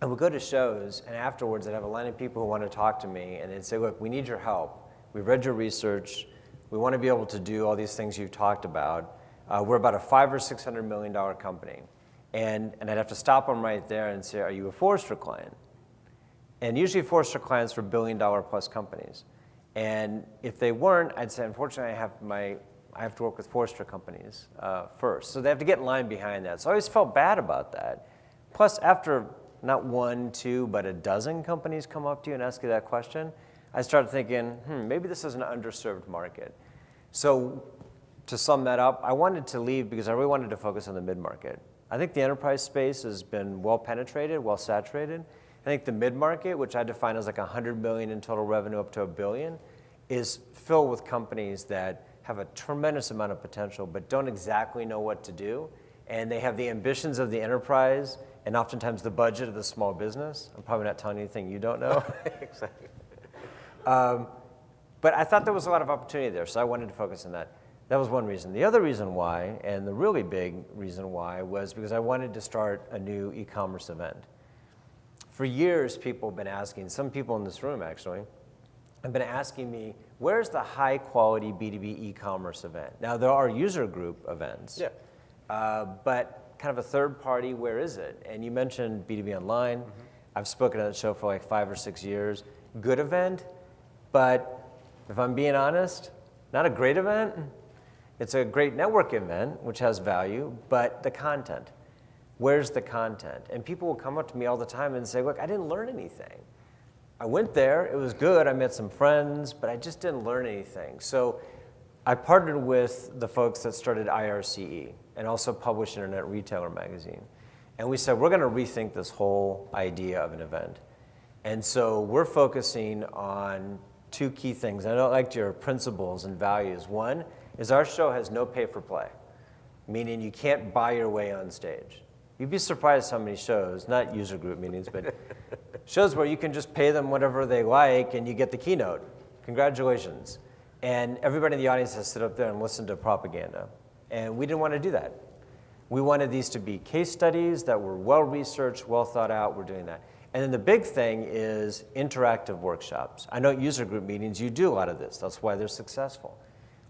I would go to shows, and afterwards I'd have a line of people who want to talk to me, and they'd say, look, we need your help. We read your research. We want to be able to do all these things you've talked about. We're about a $500 or $600 million company. And I'd have to stop them right there and say, are you a Forrester client? And usually Forrester clients for $1 billion plus companies. And if they weren't, I'd say, unfortunately, I have to work with Forrester companies first. So they have to get in line behind that. So I always felt bad about that. Plus, after not 1, 2, but a dozen companies come up to you and ask you that question, I started thinking, maybe this is an underserved market. So to sum that up, I wanted to leave because I really wanted to focus on the mid-market. I think the enterprise space has been well penetrated, well saturated. I think the mid-market, which I define as like $100 million in total revenue up to $1 billion, is filled with companies that have a tremendous amount of potential but don't exactly know what to do. And they have the ambitions of the enterprise and oftentimes the budget of the small business. I'm probably not telling you anything you don't know. Exactly. But I thought there was a lot of opportunity there, so I wanted to focus on that. That was one reason. The other reason why, and the really big reason why, was because I wanted to start a new e-commerce event. For years, people have been asking, some people in this room actually, have been asking me, where's the high-quality B2B e-commerce event? Now, there are user group events, but kind of a third party, where is it? And you mentioned B2B Online. I've spoken at that show for like 5 or 6 years. Good event, but if I'm being honest, not a great event. It's a great network event, which has value, but the content. Where's the content? And people will come up to me all the time and say, look, I didn't learn anything. I went there, it was good, I met some friends, but I just didn't learn anything. So I partnered with the folks that started IRCE and also published Internet Retailer magazine. And we said, we're going to rethink this whole idea of an event. And so we're focusing on two key things. I don't like your principles and values. One is our show has no pay for play, meaning you can't buy your way on stage. You'd be surprised how many shows, not user group meetings, but shows where you can just pay them whatever they like and you get the keynote. Congratulations. And everybody in the audience has to sit up there and listen to propaganda. And we didn't want to do that. We wanted these to be case studies that were well-researched, well thought out. We're doing that. And then the big thing is interactive workshops. I know at user group meetings, you do a lot of this. That's why they're successful.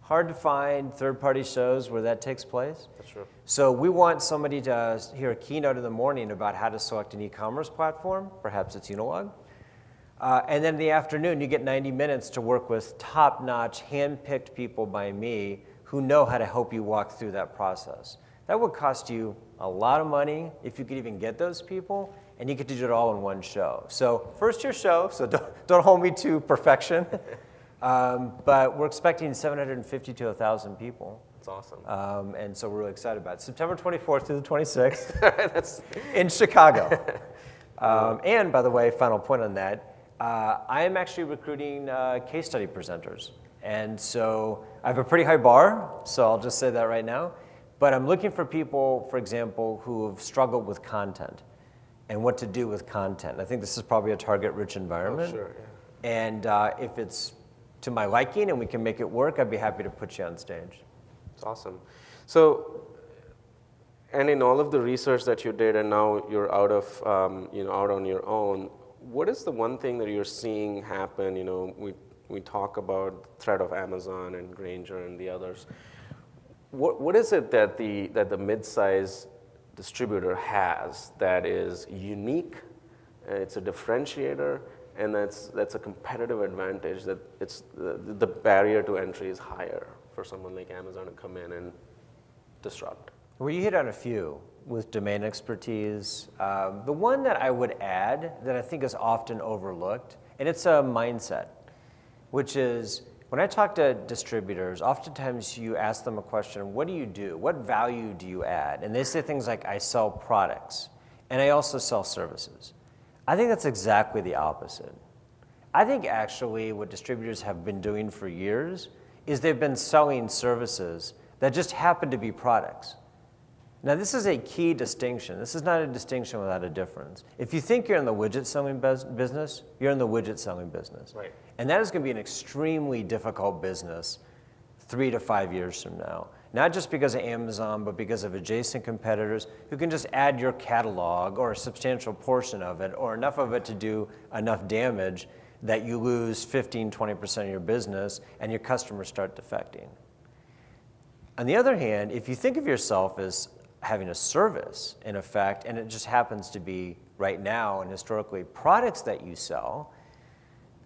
Hard to find third-party shows where that takes place. That's true. So we want somebody to hear a keynote in the morning about how to select an e-commerce platform. Perhaps it's Unilog. And then in the afternoon, you get 90 minutes to work with top-notch, hand-picked people by me who know how to help you walk through that process. That would cost you a lot of money if you could even get those people, and you get to do it all in one show. So first-year show, so don't hold me to perfection. But we're expecting 750 to 1,000 people. That's awesome. And so we're really excited about it. September 24th through the 26th in Chicago. And by the way, final point on that, I am actually recruiting case study presenters. And so I have a pretty high bar, so I'll just say that right now. But I'm looking for people, for example, who have struggled with content and what to do with content. I think this is probably a target-rich environment. Oh, sure, yeah. And if it's to my liking and we can make it work, I'd be happy to put you on stage. It's awesome. So, and in all of the research that you did, and now you're out on your own, what is the one thing that you're seeing happen? We talk about the threat of Amazon and Grainger and the others. What is it that the mid-size distributor has that is unique? It's a differentiator. And that's a competitive advantage, that it's the barrier to entry is higher for someone like Amazon to come in and disrupt. Well, you hit on a few. with domain expertise. The one that I would add that I think is often overlooked, and it's a mindset, which is when I talk to distributors, oftentimes you ask them a question, what do you do? What value do you add? And they say things like, I sell products, and I also sell services. I think that's exactly the opposite. I think actually what distributors have been doing for years is they've been selling services that just happen to be products. Now, this is a key distinction. This is not a distinction without a difference. If you think you're in the widget selling business, you're in the widget selling business. Right. And that is going to be an extremely difficult business 3 to 5 years from now. Not just because of Amazon, but because of adjacent competitors who can just add your catalog or a substantial portion of it or enough of it to do enough damage that you lose 15, 20% of your business and your customers start defecting. On the other hand, if you think of yourself as having a service, in effect, and it just happens to be right now and historically products that you sell,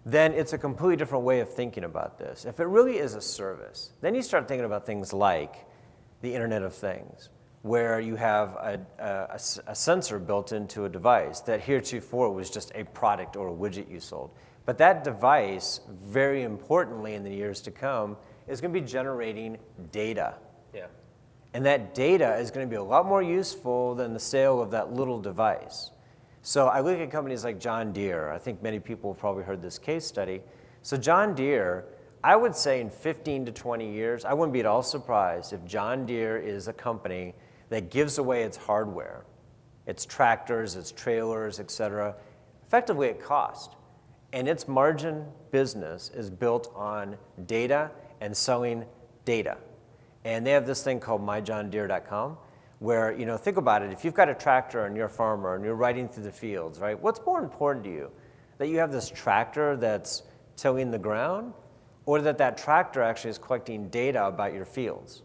then it's a completely different way of thinking about this. If it really is a service, then you start thinking about things like the Internet of Things, where you have a sensor built into a device that heretofore was just a product or a widget you sold. But that device, very importantly in the years to come, is going to be generating data. Yeah. And that data is going to be a lot more useful than the sale of that little device. So I look at companies like John Deere. I think many people have probably heard this case study. So John Deere, I would say in 15 to 20 years, I wouldn't be at all surprised if John Deere is a company that gives away its hardware, its tractors, its trailers, et cetera, effectively at cost. And its margin business is built on data and selling data. And they have this thing called myjohndeere.com, where, think about it. If you've got a tractor and you're a farmer and you're riding through the fields, right? What's more important to you? That you have this tractor that's tilling the ground, or that tractor actually is collecting data about your fields?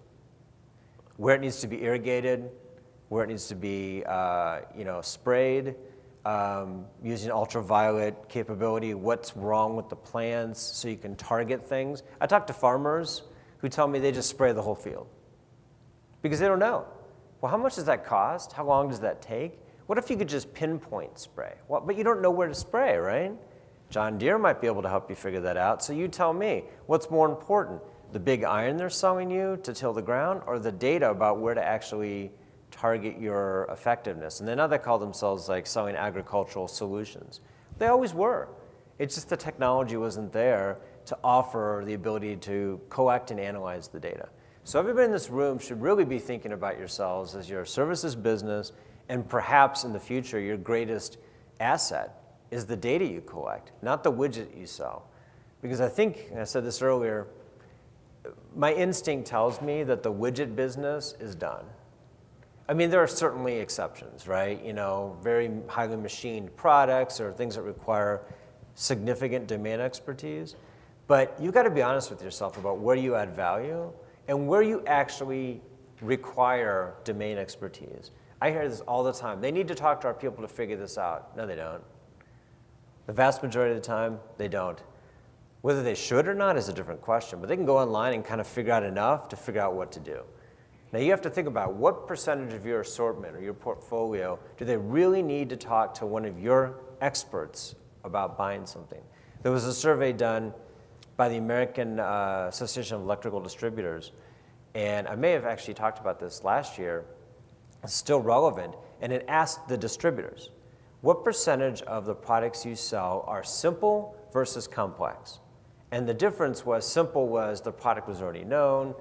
Where it needs to be irrigated, where it needs to be, sprayed, using ultraviolet capability, what's wrong with the plants so you can target things. I talk to farmers who tell me they just spray the whole field because they don't know. Well, how much does that cost? How long does that take? What if you could just pinpoint spray? Well, but you don't know where to spray, right? John Deere might be able to help you figure that out. So you tell me, what's more important, the big iron they're selling you to till the ground or the data about where to actually target your effectiveness? And then now they call themselves like selling agricultural solutions. They always were. It's just the technology wasn't there to offer the ability to collect and analyze the data. So everybody in this room should really be thinking about yourselves as your services business, and perhaps in the future your greatest asset is the data you collect, not the widget you sell. Because I think, and I said this earlier, my instinct tells me that the widget business is done. I mean, there are certainly exceptions, right? Very highly machined products or things that require significant domain expertise. But you've got to be honest with yourself about where you add value and where you actually require domain expertise. I hear this all the time. They need to talk to our people to figure this out. No, they don't. The vast majority of the time, they don't. Whether they should or not is a different question, but they can go online and kind of figure out enough to figure out what to do. Now you have to think about what percentage of your assortment or your portfolio do they really need to talk to one of your experts about buying something. There was a survey done by the American Association of Electrical Distributors, and I may have actually talked about this last year. It's still relevant, and it asked the distributors, what percentage of the products you sell are simple versus complex? And the difference was simple was the product was already known,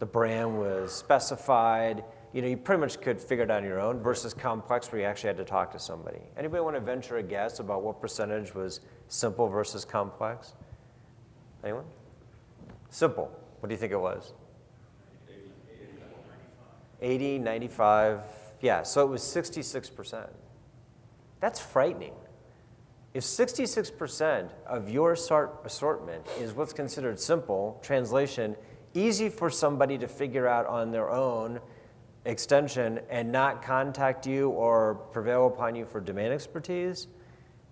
the brand was specified, you pretty much could figure it out on your own, versus complex where you actually had to talk to somebody. Anybody want to venture a guess about what percentage was simple versus complex? Anyone? Simple. What do you think it was? 80, 95. Yeah, so it was 66%. That's frightening. If 66% of your assortment is what's considered simple, translation, easy for somebody to figure out on their own extension and not contact you or prevail upon you for domain expertise,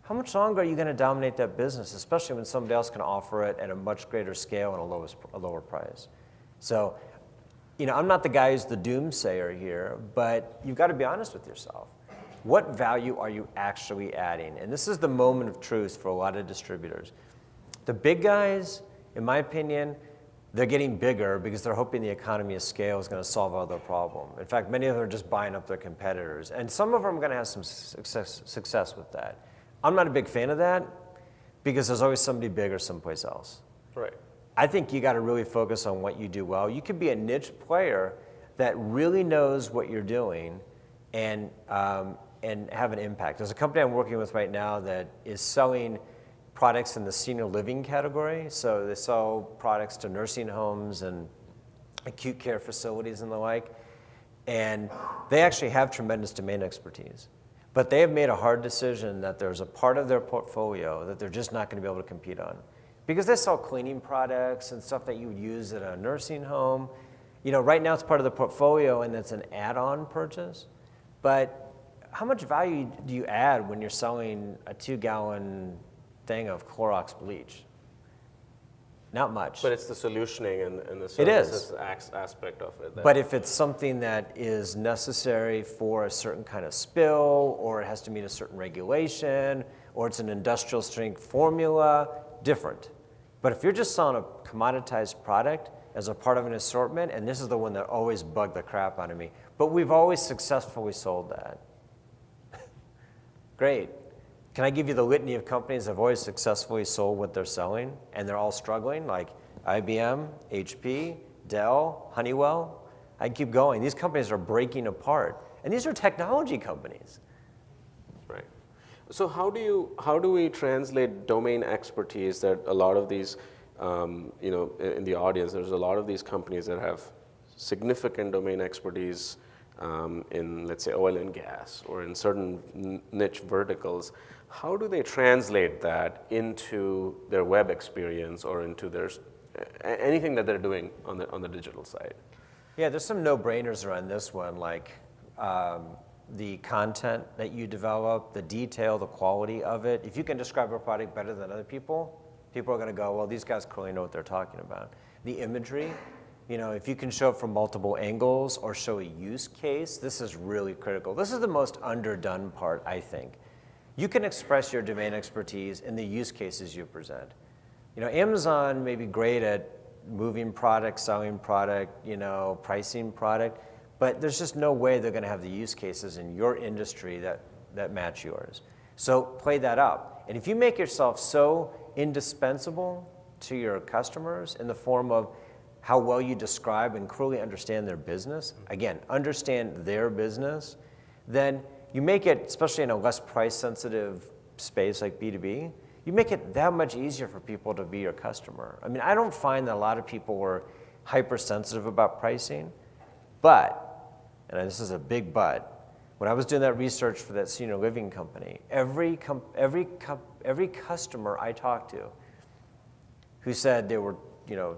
how much longer are you going to dominate that business, especially when somebody else can offer it at a much greater scale and a lower price? So I'm not the guy who's the doomsayer here, but you've got to be honest with yourself. What value are you actually adding? And this is the moment of truth for a lot of distributors. The big guys, in my opinion, they're getting bigger because they're hoping the economy of scale is going to solve all their problem. In fact, many of them are just buying up their competitors. And some of them are going to have some success with that. I'm not a big fan of that because there's always somebody bigger someplace else. Right. I think you got to really focus on what you do well. You could be a niche player that really knows what you're doing and have an impact. There's a company I'm working with right now that is selling products in the senior living category. So they sell products to nursing homes and acute care facilities and the like. And they actually have tremendous domain expertise. But they have made a hard decision that there's a part of their portfolio that they're just not going to be able to compete on. Because they sell cleaning products and stuff that you would use at a nursing home. Right now it's part of the portfolio and it's an add-on purchase. But how much value do you add when you're selling a 2-gallon thing of Clorox bleach? Not much. But it's the solutioning and the services aspect of it. But if it's something that is necessary for a certain kind of spill, or it has to meet a certain regulation, or it's an industrial strength formula, different. But if you're just selling a commoditized product as a part of an assortment, and this is the one that always bugged the crap out of me, but we've always successfully sold that. Great. Can I give you the litany of companies that have always successfully sold what they're selling, and they're all struggling, like IBM, HP, Dell, Honeywell? I keep going. These companies are breaking apart, and these are technology companies. Right. So how do we translate domain expertise that a lot of these, in the audience, there's a lot of these companies that have significant domain expertise in, let's say, oil and gas or in certain niche verticals. How do they translate that into their web experience or into their anything that they're doing on the digital side? Yeah, there's some no-brainers around this one, like the content that you develop, the detail, the quality of it. If you can describe a product better than other people, people are going to go, well, these guys clearly know what they're talking about. The imagery, if you can show it from multiple angles or show a use case, this is really critical. This is the most underdone part, I think. You can express your domain expertise in the use cases you present. Amazon may be great at moving product, selling product, pricing product, but there's just no way they're going to have the use cases in your industry that match yours. So play that up. And if you make yourself so indispensable to your customers in the form of how well you describe and clearly understand their business, again, understand their business, then you make it, especially in a less price-sensitive space like B2B, you make it that much easier for people to be your customer. I mean, I don't find that a lot of people were hypersensitive about pricing, but, and this is a big but, when I was doing that research for that senior living company, every customer I talked to who said they were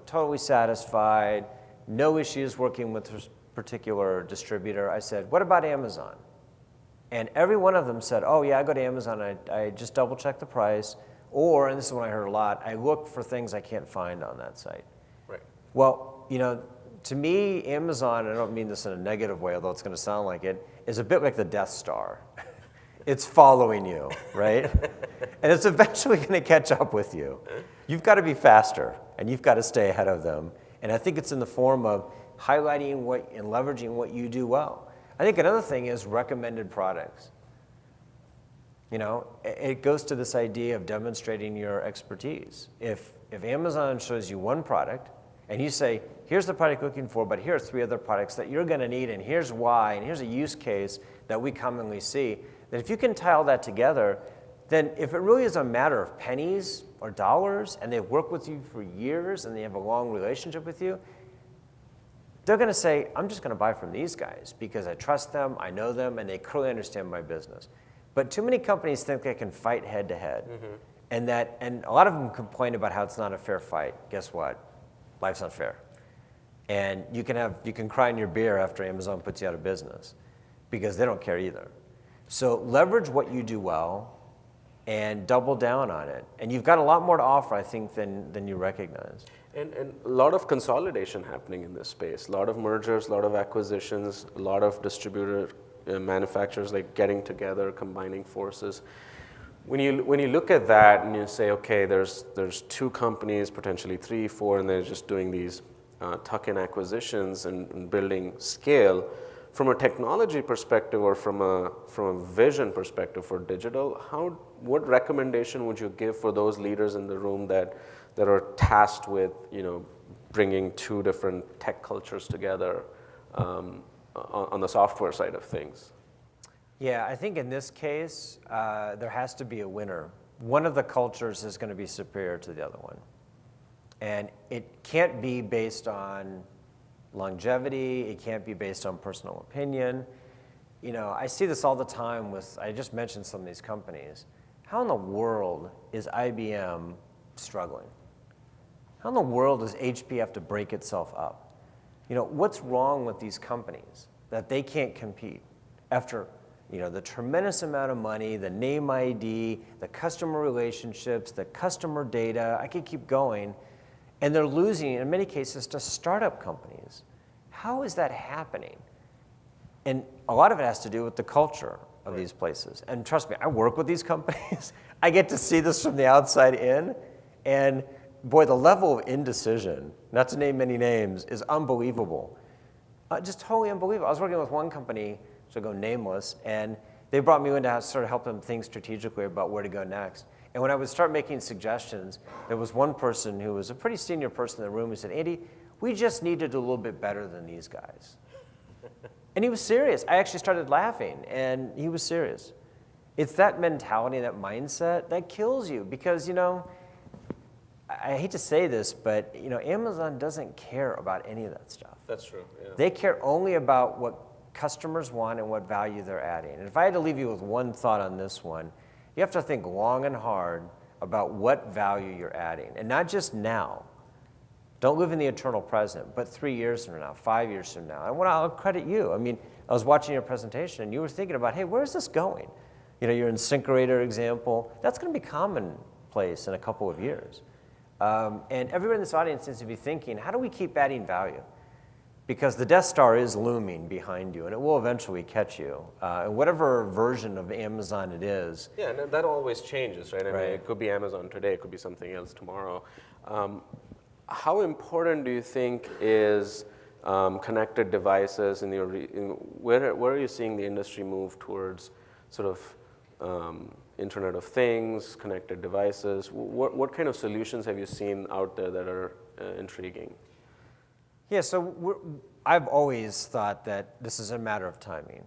totally satisfied, no issues working with this particular distributor, I said, what about Amazon? And every one of them said, oh yeah, I go to Amazon, I just double check the price, or, and this is what I heard a lot, I look for things I can't find on that site. Right. Well, to me, Amazon, and I don't mean this in a negative way, although it's going to sound like it, is a bit like the Death Star. It's following you, right? And it's eventually going to catch up with you. You've got to be faster, and you've got to stay ahead of them. And I think it's in the form of highlighting and leveraging what you do well. I think another thing is recommended products. It goes to this idea of demonstrating your expertise. If Amazon shows you one product, and you say, here's the product you're looking for, but here are 3 other products that you're going to need, and here's why, and here's a use case that we commonly see, then if you can tie all that together, then if it really is a matter of pennies or dollars, and they've worked with you for years, and they have a long relationship with you, they're going to say, I'm just going to buy from these guys because I trust them, I know them, and they clearly understand my business. But too many companies think they can fight head to head. And a lot of them complain about how it's not a fair fight. Guess what? Life's not fair. And you can cry in your beer after Amazon puts you out of business because they don't care either. So leverage what you do well and double down on it. And you've got a lot more to offer, I think, than you recognize. And a lot of consolidation happening in this space, a lot of mergers, a lot of acquisitions, a lot of distributor manufacturers like getting together, combining forces. When you look at that and you say, okay, there's two companies, potentially 3, 4, and they're just doing these tuck-in acquisitions and building scale, from a technology perspective or from a vision perspective for digital, what recommendation would you give for those leaders in the room that are tasked with, bringing two different tech cultures together on the software side of things? Yeah, I think in this case, there has to be a winner. One of the cultures is going to be superior to the other one. And it can't be based on longevity. It can't be based on personal opinion. I see this all the time I just mentioned some of these companies. How in the world is IBM struggling? How in the world does HP have to break itself up? What's wrong with these companies that they can't compete after the tremendous amount of money, the name ID, the customer relationships, the customer data, I could keep going, and they're losing, in many cases, to startup companies. How is that happening? And a lot of it has to do with the culture of these places. And trust me, I work with these companies. I get to see this from the outside in, and boy, the level of indecision, not to name many names, is unbelievable. Just totally unbelievable. I was working with one company, so go nameless, and they brought me in to sort of help them think strategically about where to go next. And when I would start making suggestions, there was one person who was a pretty senior person in the room who said, Andy, we just need to do a little bit better than these guys. And he was serious. I actually started laughing, and he was serious. It's that mentality, that mindset, that kills you because, I hate to say this, but Amazon doesn't care about any of that stuff. That's true, yeah. They care only about what customers want and what value they're adding. And if I had to leave you with one thought on this one, you have to think long and hard about what value you're adding. And not just now. Don't live in the eternal present, but 3 years from now, 5 years from now. And I'll credit you. I mean, I was watching your presentation and you were thinking about, hey, where's this going? Your incinerator example, that's going to be commonplace in a couple of years. And everyone in this audience needs to be thinking, how do we keep adding value? Because the Death Star is looming behind you, and it will eventually catch you. And whatever version of Amazon it is. Yeah, and that always changes, right? I mean, it could be Amazon today, it could be something else tomorrow. How important do you think is connected devices in where are you seeing the industry move towards sort of Internet of Things, connected devices? What kind of solutions have you seen out there that are intriguing? Yeah, so I've always thought that this is a matter of timing.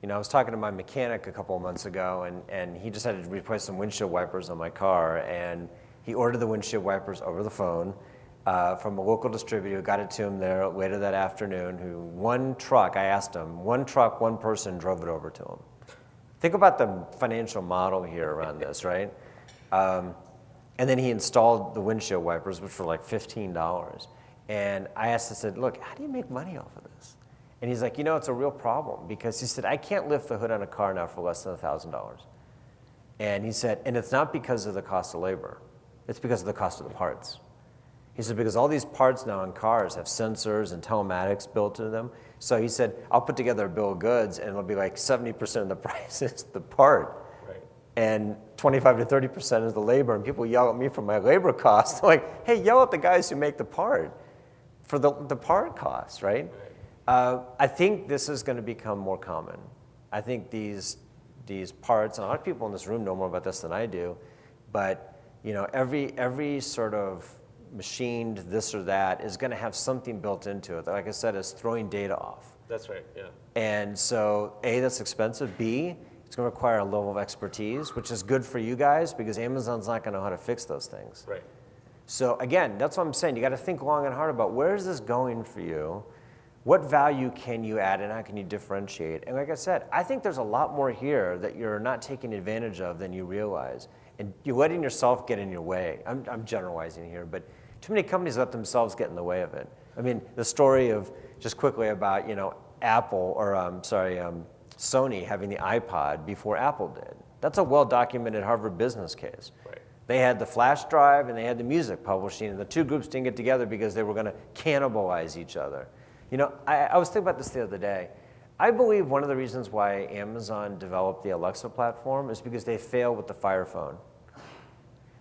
I was talking to my mechanic a couple of months ago, and he just had to replace some windshield wipers on my car, and he ordered the windshield wipers over the phone from a local distributor who got it to him there later that afternoon, I asked him, one truck, one person drove it over to him. Think about the financial model here around this, right? And then he installed the windshield wipers, which were like $15. And I said, look, how do you make money off of this? And he's like, it's a real problem because he said, I can't lift the hood on a car now for less than $1,000. And he said, and it's not because of the cost of labor. It's because of the cost of the parts. He said, because all these parts now in cars have sensors and telematics built into them. So he said, I'll put together a bill of goods and it'll be like 70% of the price is the part. Right. And 25 to 30% is the labor. And people yell at me for my labor costs. They're like, hey, yell at the guys who make the part for the part costs, right? I think this is going to become more common. I think these parts, and a lot of people in this room know more about this than I do, but every sort of machined this or that is going to have something built into it that, like I said, is throwing data off. That's right, yeah. And so, A, that's expensive. B, it's going to require a level of expertise, which is good for you guys because Amazon's not going to know how to fix those things. Right. So again, that's what I'm saying. You got to think long and hard about where is this going for you? What value can you add and how can you differentiate? And like I said, I think there's a lot more here that you're not taking advantage of than you realize. And you're letting yourself get in your way. I'm generalizing here, but too many companies let themselves get in the way of it. I mean, the story of, just quickly about, Apple, or Sony having the iPod before Apple did. That's a well-documented Harvard business case. Right. They had the flash drive and they had the music publishing, and the two groups didn't get together because they were going to cannibalize each other. You know, I was thinking about this the other day. I believe one of the reasons why Amazon developed the Alexa platform is because they failed with the Fire Phone.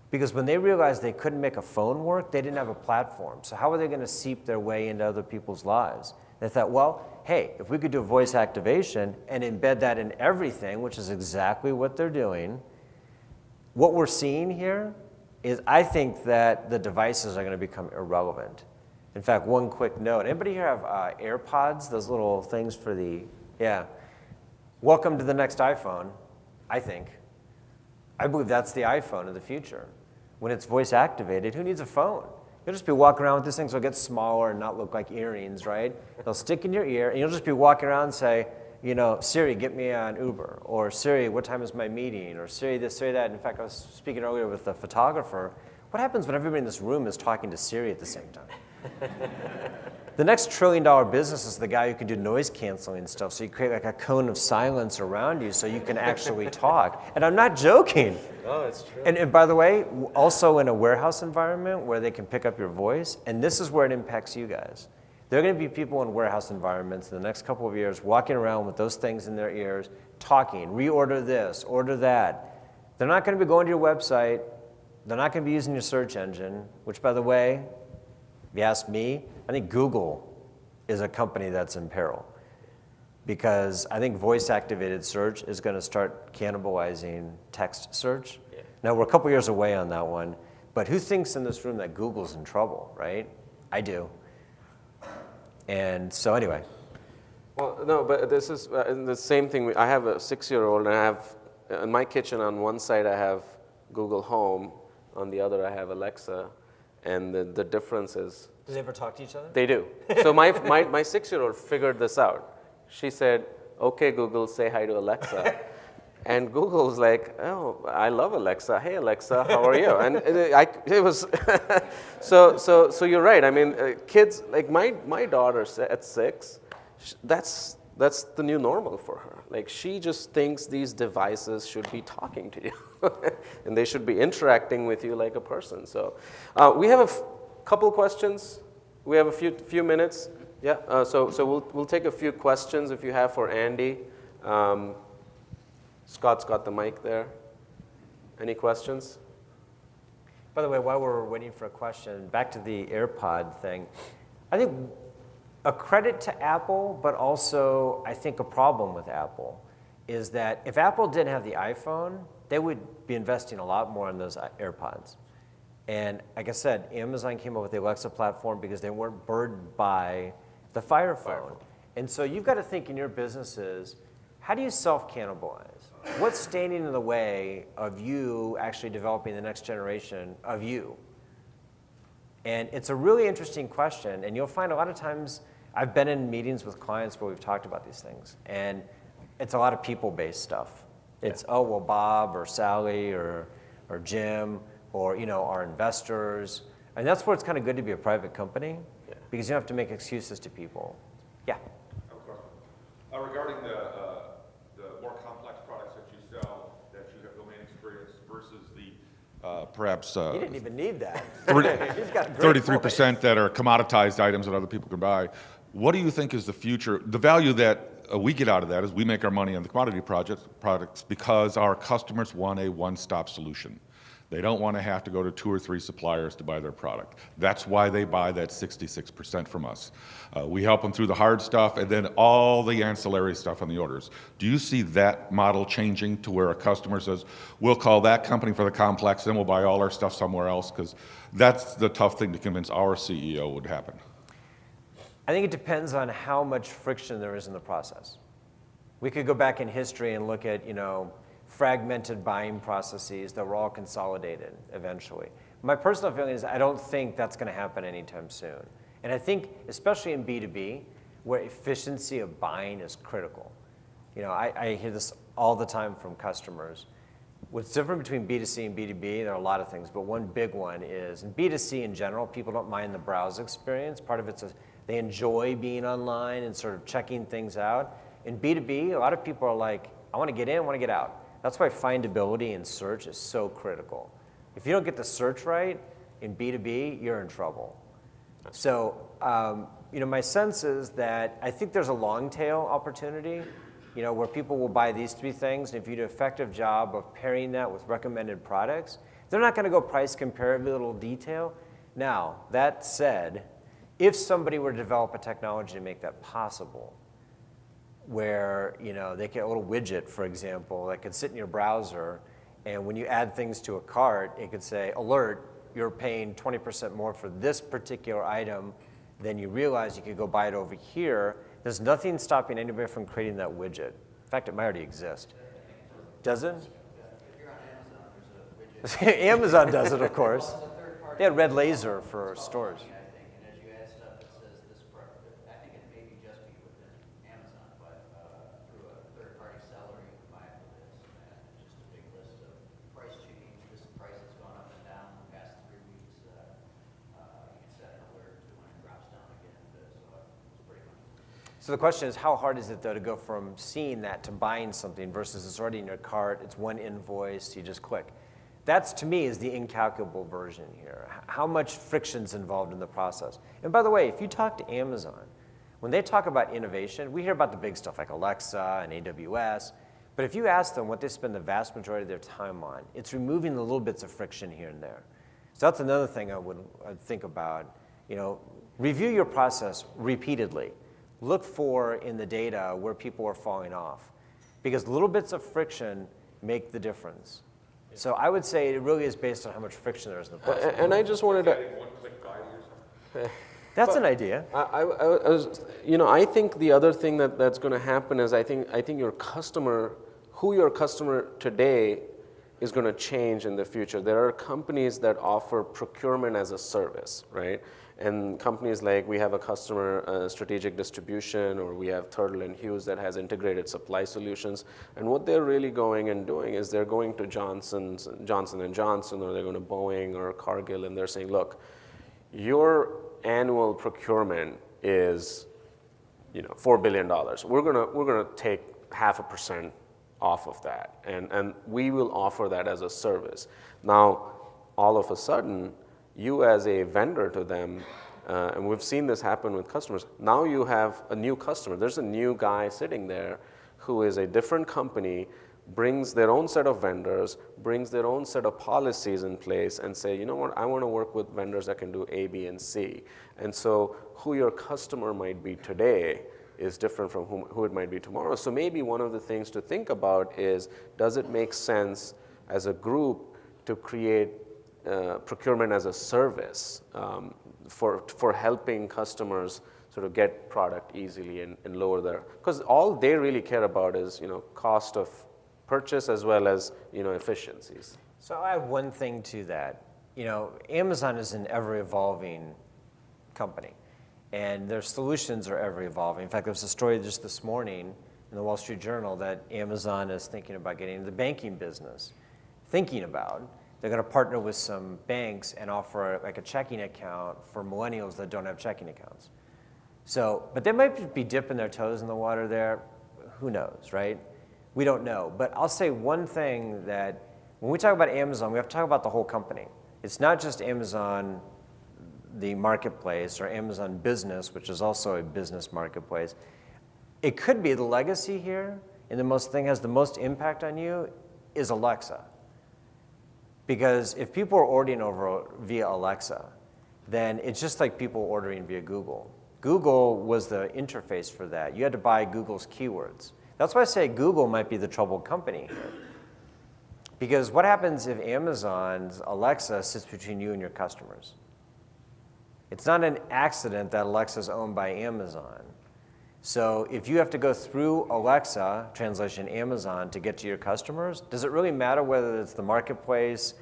Because when they realized they couldn't make a phone work, they didn't have a platform. So how are they going to seep their way into other people's lives? They thought, well, hey, if we could do voice activation and embed that in everything, which is exactly what they're doing, what we're seeing here is I think that the devices are going to become irrelevant. In fact, one quick note. Anybody here have AirPods, those little things for the, yeah. Welcome to the next iPhone, I think. I believe that's the iPhone of the future. When it's voice activated, who needs a phone? You'll just be walking around with this thing so it'll get smaller and not look like earrings, right? They'll stick in your ear, and you'll just be walking around and say, you know, Siri, get me an Uber. Or Siri, what time is my meeting? Or Siri this, Siri that. In fact, I was speaking earlier with a photographer. What happens when everybody in this room is talking to Siri at the same time? The next $1 trillion business is the guy who can do noise canceling stuff. So you create like a cone of silence around you so you can actually talk. And I'm not joking. No, it's true. And by the way, also in a warehouse environment where they can pick up your voice, and this is where it impacts you guys. There are going to be people in warehouse environments in the next couple of years walking around with those things in their ears, talking, reorder this, order that. They're not going to be going to your website. They're not going to be using your search engine, which, by the way, if you ask me, I think Google is a company that's in peril. Because I think voice-activated search is going to start cannibalizing text search. Yeah. Now, we're a couple years away on that one, but who thinks in this room that Google's in trouble, right? I do. And so anyway. Well, no, but this is the same thing. I have a 6-year-old, and I have, in my kitchen on one side I have Google Home, on the other I have Alexa, and the difference is... Do they ever talk to each other? They do. So my 6-year-old figured this out. She said, okay, Google, say hi to Alexa. And Google's like, oh, I love Alexa. Hey, Alexa, how are you? And it was, so you're right. I mean, kids, like my daughter at 6, that's the new normal for her. Like, she just thinks these devices should be talking to you. And they should be interacting with you like a person. So we have a couple questions. We have a few minutes. Yeah, so we'll take a few questions if you have for Andy. Scott's got the mic there. Any questions? By the way, while we're waiting for a question, back to the AirPod thing. I think a credit to Apple, but also I think a problem with Apple, is that if Apple didn't have the iPhone, they would be investing a lot more in those AirPods. And like I said, Amazon came up with the Alexa platform because they weren't burdened by the Fire Phone. And so you've got to think in your businesses, how do you self-cannibalize? What's standing in the way of you actually developing the next generation of you? And it's a really interesting question, and you'll find a lot of times, I've been in meetings with clients where we've talked about these things, and it's a lot of people-based stuff. It's, oh, well, Bob or Sally or Jim or, you know, our investors. And that's where it's kind of good to be a private company, because you don't have to make excuses to people. Yeah? I have a question. Regarding the more complex products that you sell, that you have domain experience versus the perhaps You didn't even need that. 33% that are commoditized items that other people can buy. What do you think is the future? The value that we get out of that is we make our money on the commodity products because our customers want a one-stop solution. They don't want to have to go to 2 or 3 suppliers to buy their product. That's why they buy that 66% from us. We help them through the hard stuff and then all the ancillary stuff on the orders. Do you see that model changing to where a customer says, we'll call that company for the complex, then we'll buy all our stuff somewhere else? Because that's the tough thing to convince our CEO would happen. I think it depends on how much friction there is in the process. We could go back in history and look at, you know, fragmented buying processes that were all consolidated eventually. My personal feeling is I don't think that's going to happen anytime soon. And I think, especially in B2B, where efficiency of buying is critical. You know, I hear this all the time from customers. What's different between B2C and B2B, there are a lot of things, but one big one is, in B2C in general, people don't mind the browse experience. Part of it's they enjoy being online and sort of checking things out. In B2B, a lot of people are like, I want to get in, I want to get out. That's why findability and search is so critical. If you don't get the search right in B2B, you're in trouble. So, my sense is that I think there's a long tail opportunity, where people will buy these three things, and if you do an effective job of pairing that with recommended products, they're not going to go price compare every little detail. Now, that said, if somebody were to develop a technology to make that possible, where they get a little widget, for example, that could sit in your browser, and when you add things to a cart, it could say, alert, you're paying 20% more for this particular item than you realize. You could go buy it over here. There's nothing stopping anybody from creating that widget. In fact, it might already exist. Does it? If you're on Amazon, there's a widget. Amazon does it, of course. They had red laser for stores. I think, and as you add stuff, it says this. I think it may be just be within Amazon, but through a third-party seller, you can buy it for this. And it's just a big list of price change. This price has gone up and down in the past 3 weeks. You can set an alert to when it drops down again. So it's pretty much. So the question is, how hard is it, though, to go from seeing that to buying something versus it's already in your cart, it's one invoice, you just click. That's, to me, is the incalculable version here. How much friction's involved in the process. And by the way, if you talk to Amazon, when they talk about innovation, we hear about the big stuff like Alexa and AWS, but if you ask them what they spend the vast majority of their time on, it's removing the little bits of friction here and there. So that's another thing I'd think about. Review your process repeatedly. Look for in the data where people are falling off, because little bits of friction make the difference. So I would say it really is based on how much friction there is in the process. And I just wanted to. That's an idea. I think the other thing that's going to happen is I think your customer, who your customer today is going to change in the future. There are companies that offer procurement as a service, right? And companies like, we have a customer, Strategic Distribution, or we have Turtle and Hughes that has integrated supply solutions. And what they're really going and doing is they're going to Johnson & Johnson, or they're going to Boeing or Cargill, and they're saying, look, your annual procurement is, $4 billion. We're gonna take 0.5% off of that, and we will offer that as a service. Now, all of a sudden, you as a vendor to them, and we've seen this happen with customers, now you have a new customer. There's a new guy sitting there who is a different company, brings their own set of vendors, brings their own set of policies in place, and say, you know what, I want to work with vendors that can do A, B, and C. And so who your customer might be today is different from who it might be tomorrow. So maybe one of the things to think about is, does it make sense as a group to create procurement as a service for helping customers sort of get product easily and lower their, because all they really care about is cost of purchase as well as efficiencies. So I have one thing to that. Amazon is an ever-evolving company, and their solutions are ever-evolving. In fact, there was a story just this morning in the Wall Street Journal that Amazon is thinking about getting into the banking business. They're going to partner with some banks and offer like a checking account for millennials that don't have checking accounts. So, but they might be dipping their toes in the water there. Who knows, right? We don't know. But I'll say one thing, that when we talk about Amazon, we have to talk about the whole company. It's not just Amazon, the marketplace, or Amazon Business, which is also a business marketplace. It could be the legacy here, and the thing has the most impact on you is Alexa. Because if people are ordering over via Alexa, then it's just like people ordering via Google. Google was the interface for that. You had to buy Google's keywords. That's why I say Google might be the troubled company here. Because what happens if Amazon's Alexa sits between you and your customers? It's not an accident that Alexa is owned by Amazon. So if you have to go through Alexa, translation Amazon, to get to your customers, does it really matter whether it's the marketplace,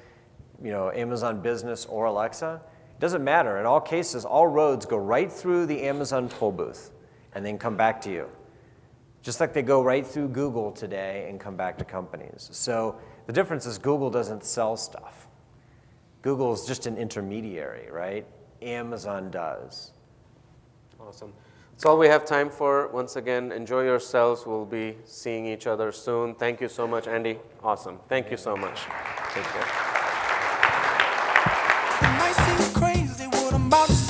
Amazon Business, or Alexa? It doesn't matter. In all cases, all roads go right through the Amazon toll booth and then come back to you. Just like they go right through Google today and come back to companies. So the difference is Google doesn't sell stuff. Google is just an intermediary, right? Amazon does. Awesome. That's all we have time for. Once again, enjoy yourselves. We'll be seeing each other soon. Thank you so much, Andy. Awesome. Thank you so much. Take care. It might seem crazy what I'm about to say.